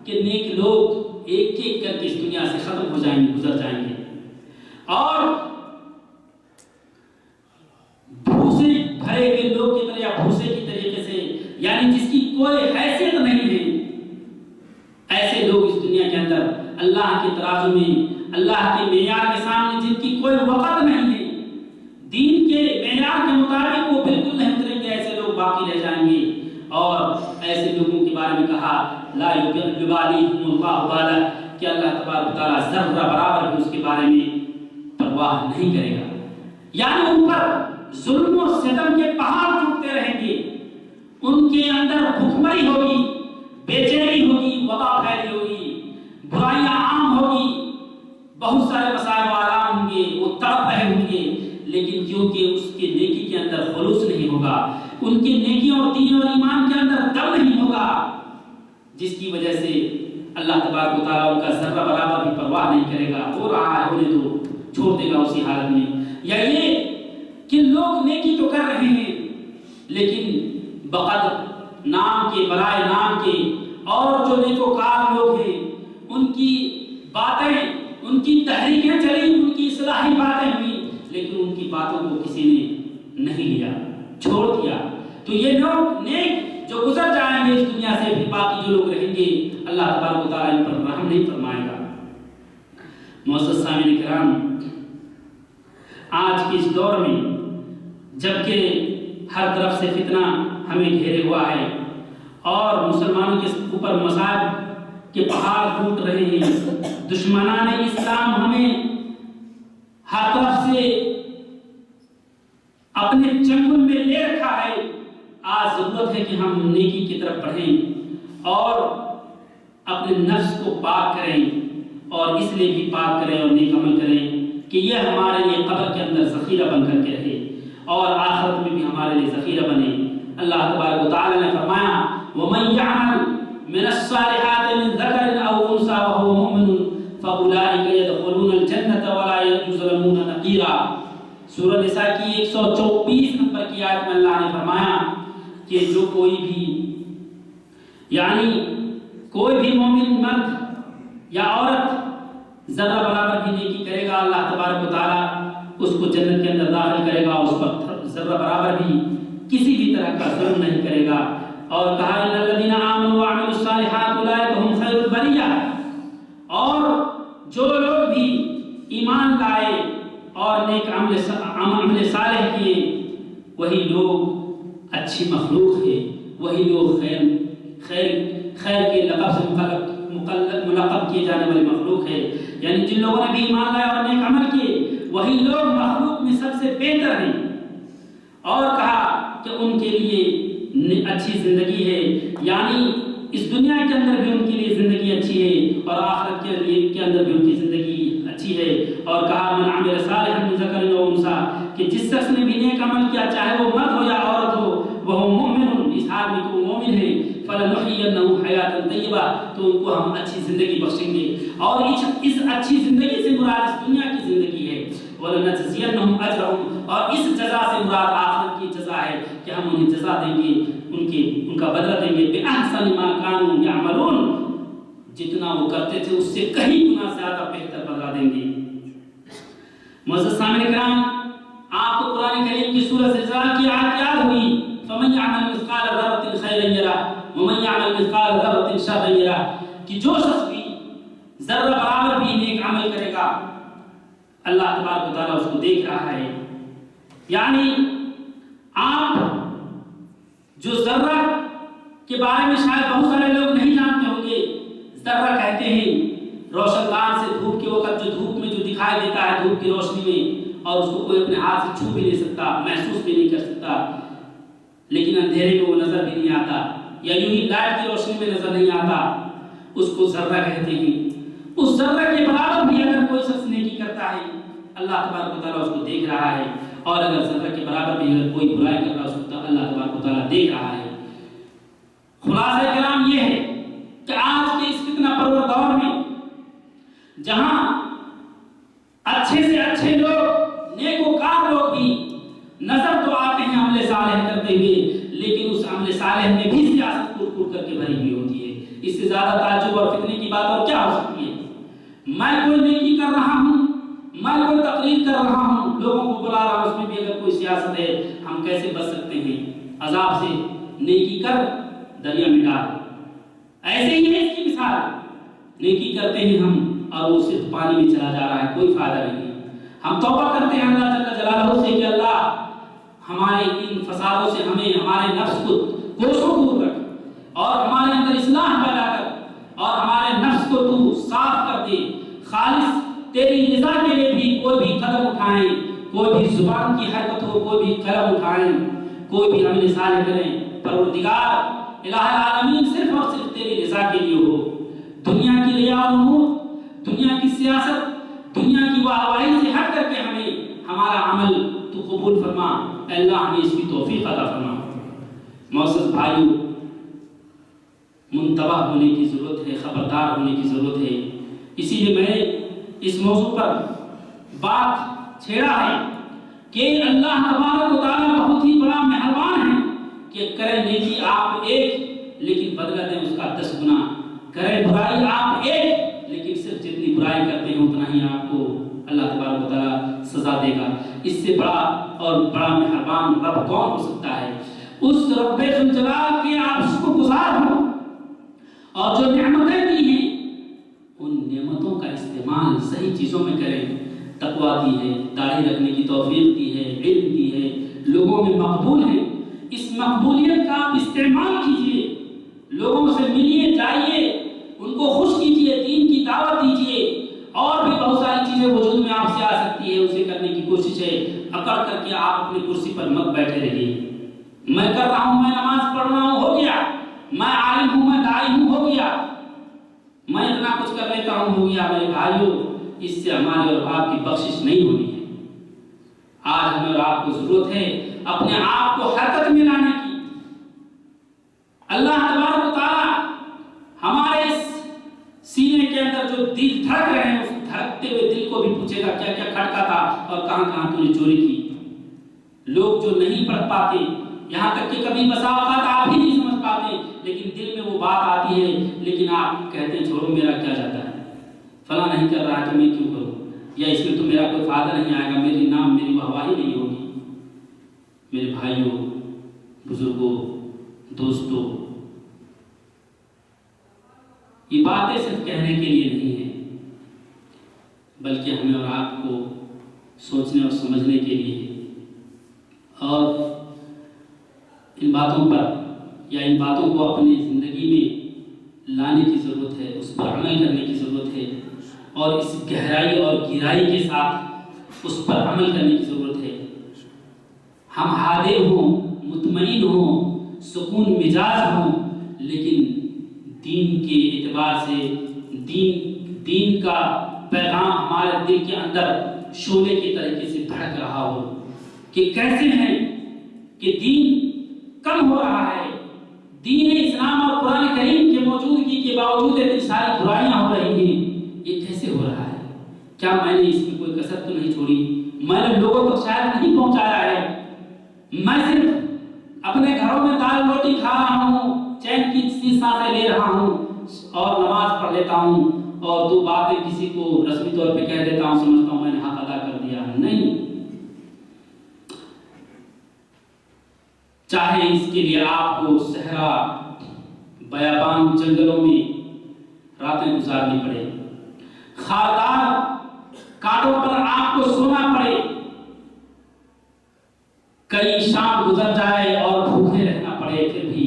کہ نیک لوگ ایک ایک کر کے اس دنیا سے ختم ہو جائیں گے، گزر جائیں گے، اور بھوسے بھرے ہوئے لوگ کی طرح یا بھوسے کی طریقے سے، یعنی جس کی کوئی حیثیت نہیں ہے، ایسے لوگ اس دنیا کے اندر اللہ کے ترازو میں، اللہ کے معیار کے سامنے جن کی کوئی وقت نہیں ہے، دین کے معیار کے مطابق وہ بالکل نہیں اتریں گے، ایسے لوگ باقی رہ جائیں گے۔ اور ایسے لوگوں کے بارے میں کہا لا یبالیہم اللہ بالا، کہ اللہ تبارک و تعالیٰ ذرہ برابر بھی اس کے بارے میں پرواہ نہیں کرے گا، یعنی ان پر ظلم و ستم کے پہاڑ ٹوٹتے رہیں گے، ان کے اندر بھوکمری ہوگی، بے چینی ہوگی، وبا پھیلی ہوگی، برائیاں عام ہوگی، بہت سارے مسائل آرام ہوں گے، وہ تڑپ رہے ہوں گے، لیکن کیونکہ اس کے نیکی کے اندر خلوص نہیں ہوگا، ان کے نیکی اور دین اور ایمان کے اندر دم نہیں ہوگا، جس کی وجہ سے اللہ تبارک و تعالیٰ ان کا ذرہ برابر بھی پرواہ نہیں کرے گا، ہو رہا ہے ہونے تو چھوڑ دے گا اسی حالت میں. یا یہ کہ لوگ نیکی تو کر رہے ہیں لیکن بقدر نام کے، برائے نام کے، اور جو نیکوکار لوگ ہیں ان کی باتیں، ان کی تحریکیں چلی، ان کی اصلاحی باتیں ہوئی، لیکن ان کی باتوں کو کسی نے نہیں لیا، چھوڑ دیا. تو یہ لوگ نیک جو گزر جائیں گے اس دنیا سے، پھر باقی جو لوگ رہیں گے اللہ تبارک و تعالیٰ ان پر رحم نہیں فرمائے گا. معزز سامعین کرام، آج کے اس دور میں جبکہ ہر طرف سے فتنہ ہمیں گھیرے ہوا ہے اور مسلمانوں کے اوپر مصائب کے پہاڑ ٹوٹ رہے ہیں، دشمنان اسلام ہمیں ہر طرف سے اپنے چنگل میں لے رکھا ہے. آج ضرورت ہے کہ ہم نیکی کی طرف بڑھیں اور اپنے نفس کو پاک کریں، اور اس لیے بھی پاک کریں اور نیک عمل کریں کہ یہ ہمارے لیے قبر کے اندر ذخیرہ بن کر کے رہے اور آخرت میں بھی ہمارے لیے ذخیرہ بنے. اللہ تبارک و تعالی نے فرمایا وَمَن يَعْمَلْ مِنَ الصَّالِحَاتِ مِن ذَكَرٍ أَوْ أُنثَىٰ وَهُوَ مُؤْمِنٌ فَأُولَٰئِكَ يَدْخُلُونَ الْجَنَّةَ وَلَا يُظْلَمُونَ نَقِيرًا. سورہ نساء کی 124 نمبر کی آیت میں اللہ نے فرمایا کہ جو کوئی بھی، یعنی کوئی بھی مومن مرد یا عورت ذرہ برابر بھی نیکی کرے گا، اللہ تبارک و تعالیٰ اس کو جنت کے اندر داخل کرے گا، اس پر ذرہ برابر بھی کسی بھی طرح کا ظلم نہیں کرے گا. اور کہا ان الذین آمنوا وعملوا الصالحات اولئک هم خیر البریہ، اور جو لوگ بھی ایمان لائے اور نیک عمل صالح کیے وہی لوگ اچھی مخلوق ہے، وہی لوگ خیر کے لقب سے ملقب کیے جانے والی مخلوق ہے. یعنی جن لوگوں نے بھی ایمان لائے اور نیک عمل کیے وہی لوگ مخلوق میں سب سے بہتر ہیں. اور کہا کہ ان کے لیے اچھی زندگی ہے، یعنی اس دنیا کے اندر بھی ان کے لیے زندگی اچھی ہے اور آخرت کے اندر بھی ان کی زندگی اچھی ہے. اور کہا من عمل صالحا من ذکر او انثیٰ، کہ جس شخص نے بھی نیک عمل کیا چاہے وہ مرد ہو یا عورت ہو، وہ مومن، اس حال میں کہ وہ مومن ہے، فَلَنُحْيِيَنَّهُ حَيَاةً طَيِّبَةً، تو ان کو ہم اچھی زندگی بخشیں گے. اور اس اچھی زندگی سے مراد اس دنیا کی زندگی ہے. وَلَنَجْزِيَنَّهُمْ أَجْرَهُمْ، اور اس جزا سے مراد آخرت کی جزا ہے کہ ہم انہیں جزا دیں گے، ان کا بدلہ دیں گے بِأَحْسَنِ مَا كَانُوا يَعْمَلُونَ، جتنا وہ کرتے تھے اس سے کہیں گنا زیادہ بہتر بدلہ دیں گے. معزز سامعین کرام، آپ کو قرآن کریم کی سورہ زلزال کی آیت یاد ہوئی فَمَن يَعْمَلْ مِثْقَالَ ذَرَّةٍ خَيْرًا يَرَهُ وَمَن يَعْمَلْ مِثْقَالَ ذَرَّةٍ شَرًّا يَرَهُ، کہ جو شخص بھی ذرہ برابر بھی نیک عمل کرے گا اللہ تبارک و تعالیٰ اس کو دیکھ رہا ہے. یعنی آپ جو ذرہ کے بارے میں شاید بہت سارے لوگ نہیں جانتے ہوں گے، ذرہ کہتے ہیں روشن دان سے دھوپ کے وقت جو دھوپ میں جو دکھائی دیتا ہے دھوپ کی روشنی میں، اور اس کو کوئی اپنے ہاتھ سے چھو بھی نہیں سکتا، محسوس بھی نہیں کر سکتا، لیکن اندھیرے میں وہ نظر بھی نہیں آتا، یا یوں ہی لائٹ کی روشنی میں نظر نہیں آتا، اس کو ذرہ کہتے ہیں. اس ذرہ کے برابر بھی اگر کوئی شخص نیکی کرتا ہے اللہ تبارک و تعالیٰ اس کو دیکھ رہا ہے، اور اگر ذرہ کے برابر بھی اگر کوئی برائی کر رہا ہے اس کو اللہ تبارک و تعالیٰ دیکھ رہا ہے. خلاصہ کلام یہ ہے کہ آج کے اس فتنہ پرور دور میں جہاں اچھے سے اچھے لوگ، نیکوکار لوگ بھی نظر تو آتے ہیں عمل صالح کرتے ہوئے، لیکن اس عمل صالح میں بھی سیاست کر کر کے بھری ہوئی ہوتی ہے. اس سے زیادہ تعجب اور فتنے کی بات اور کیا ہو سکتی ہے؟ میں کوئی نیکی کر رہا ہوں، میں کوئی تقریر کر رہا ہوں، لوگوں کو بلا رہا ہوں، اس میں بھی اگر کوئی سیاست ہے ہم کیسے بچ سکتے ہیں عذاب سے؟ نیکی کر دریا میں ڈال، ایسے ہی ہے اس کی مثال. نیکی کرتے ہیں ہم اور وہ صرف پانی میں چلا جا رہا ہے، کوئی فائدہ نہیں. ہم توبہ کرتے ہیں اللہ جل جلالہ سے کہ اللہ ہمارے ان فسادوں سے ہمیں، ہمارے نفس کو کوسوں دور رکھ، اور ہمارے اندر اصلاح پیدا کر، اور ہمارے نفس کو تو صاف کر دے، خالص تیری رضا کے لیے بھی کوئی بھی قدم اٹھائیں، کوئی بھی زبان کی حرکت ہو، کوئی بھی قلم اٹھائیں، کوئی بھی عمل صالح کریں، پروردگار الہ العالمین صرف اور صرف تیری رضا کے لیے ہو. دنیا کی ریا و نمود، دنیا کی سیاست، دنیا کی واہواہی سے ہٹ کر کے ہمیں ہمارا عمل تو قبول فرما، اللہ ہمیں اس کی توفیق عطا فرما. معزز بھائیو، منتبہ ہونے کی ضرورت ہے، خبردار ہونے کی ضرورت ہے۔ اسی لیے میں نے اس موضوع پر بات چھیڑا ہے کہ اللہ تبارک و تعالیٰ بہت ہی بڑا مہربان ہے کہ کریں نیکی آپ ایک لیکن بدلہ دیں اس کا 10 گنا، کریں برائی آپ ایک لیکن صرف جتنی برائی کرتے ہیں اتنا ہی آپ کو اللہ تبارک و تعالیٰ سزا دے گا۔ اس سے بڑا اور بڑا مہربان رب کون ہو سکتا ہے؟ اس رب ذوالجلال کے آپ شکر گزار ہوں اور جو نعمتیں دی ہیں ان نعمتوں کا استعمال صحیح چیزوں میں کریں۔ تقویٰ دی ہے، داڑھی رکھنے کی توفیق دی ہے، علم دی ہے، لوگوں میں مقبول ہے، اس مقبولیت کا آپ استعمال کیجئے، لوگوں سے ملیے جائیے، ان کو خوش کیجئے، دین کی دعوت دیجئے، اور بھی بہت ساری چیزیں وجود میں آپ سے آ سکتی ہے، اسے کرنے کی کوشش ہے۔ اکڑ کر کے آپ اپنی کرسی پر مت بیٹھے رہیے، میں کر رہا ہوں، میں نماز پڑھ رہا ہوں، ہو گیا، میں عالم ہوں، میں داعی ہوں، ہو گیا، میں اتنا کچھ کر لیتا ہوں، ہو گیا۔ میرے بھائیوں، اس سے ہمارے اور آپ کی بخشش نہیں ہونی ہے۔ آج ہمیں اور آپ کو ضرورت ہے اپنے آپ کو حرکت میں لانے کی۔ اللہ تبارک و تعالیٰ ہمارے اس سینے کے اندر جو دل دھڑک رہے ہیں، اس دھڑکتے ہوئے دل کو بھی پوچھے گا کیا کیا کھڑکا تھا اور کہاں کہاں تو نے چوری کی۔ لوگ جو نہیں پڑھ پاتے، یہاں تک کہ کبھی بسا اوقات آپ ہی نہیں سمجھ پاتے، لیکن دل میں وہ بات آتی ہے، لیکن آپ کہتے ہیں چھوڑو میرا کیا جاتا ہے، فلاں نہیں کر رہا ہے تو میں کیوں کروں، یا اس میں تو میرا کوئی فائدہ نہیں آئے گا، میری نام میری واہواہی نہیں ہوگی۔ میرے بھائیوں، بزرگوں، دوستوں، یہ باتیں صرف کہنے کے لیے نہیں ہیں بلکہ ہمیں اور آپ کو سوچنے اور سمجھنے کے لیے ہے، اور ان باتوں پر یا ان باتوں کو اپنی زندگی میں لانے کی ضرورت ہے، اس پر عمل کرنے کی ضرورت ہے، اور اس گہرائی اور گہرائی کے ساتھ اس پر عمل کرنے کی ضرورت ہے۔ ہم ہادے ہوں، مطمئن ہوں، سکون مزاج ہوں، لیکن دین کے اعتبار سے دین کا پیغام ہمارے دل کے اندر شعلے کی طریقے سے دھڑک رہا ہو کہ کیسے ہیں کہ دین کم ہو رہا ہے، دین اسلام اور قرآن کریم کے موجودگی کے باوجود اتنی ساری برائیاں ہو رہی ہیں، یہ کیسے ہو رہا ہے؟ کیا میں نے اس میں کوئی کسر تو نہیں چھوڑی؟ میں نے لوگوں تک شاید نہیں پہنچایا ہے، میں صرف اپنے گھروں میں دال روٹی کھا رہا ہوں، چین کی سانسیں لے رہا ہوں اور نماز پڑھ لیتا ہوں، اور 2 باتیں کسی کو رسمی طور پہ کہہ دیتا ہوں، سمجھتا ہوں میں نے حق ادا کر دیا ہے۔ نہیں، چاہے اس کے لیے آپ کو صحرا بیابان جنگلوں میں راتیں گزارنی پڑے، خاردار کانٹوں پر آپ کو سونا پڑے، کئی شام گزر جائے اور بھوکے رہنا پڑے، پھر بھی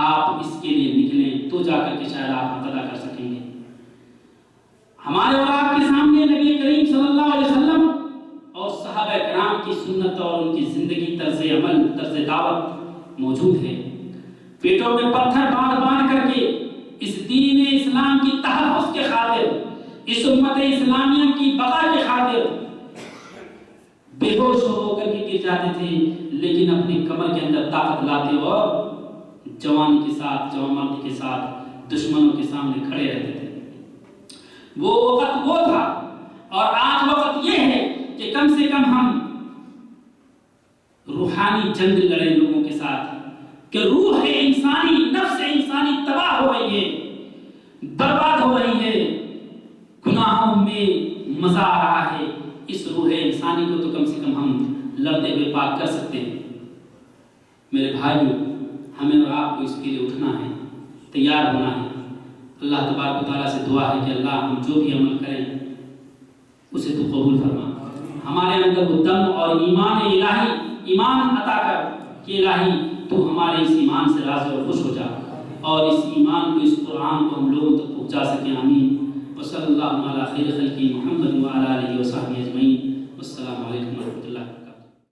آپ اس کے لیے نکلیں تو جا کر کے شاید آپ حق ادا کر سکیں گے۔ ہمارے اور آپ کے سامنے نبی کریم صلی اللہ علیہ وسلم اور صحابہ کرام کی سنت اور ان کی زندگی، طرز عمل، طرز دعوت موجود ہے۔ پیٹوں میں پتھر باندھ کر کے اس دین اسلام کی تحفظ کے خاطر، اس امت اسلامیہ کی بقا کے خاطر بے ہوش ہو کر کے گر جاتے تھے، لیکن اپنی کمر کے اندر طاقت لاتے اور جوانی کے ساتھ، جوانمردی کے ساتھ دشمنوں کے سامنے کھڑے رہتے تھے۔ وہ وقت وہ تھا، اور آج وقت یہ ہے کہ کم سے کم ہم روحانی جنگ لڑیں لوگوں کے ساتھ، کہ روح انسانی، نفس انسانی تباہ ہو رہی ہے، برباد ہو رہی ہے، گناہوں میں مزہ آ رہا ہے۔ اس روح انسانی کو تو کم سے کم ہم لڑتے ہوئے پاک کر سکتے ہیں۔ میرے بھائیوں، ہمیں اور آپ کو اس کے لیے اٹھنا ہے، تیار ہونا ہے۔ اللہ تبارک و تعالیٰ سے دعا ہے کہ اللہ ہم جو بھی عمل کریں اسے تو قبول فرما، ہمارے اندر وہ دم اور ایمان الہی، ایمان عطا کر کہ الہی تو ہمارے اس ایمان سے راضی اور خوش ہو جا، اور اس ایمان کو، اس قرآن کو ہم لوگوں تک پہنچا سکیں۔ آمین۔ وصلی اللہ علی خیر خلقہ محمد وعلی آلہ وصحبہ اجمعین۔ والسلام علیکم ورحمۃ اللہ۔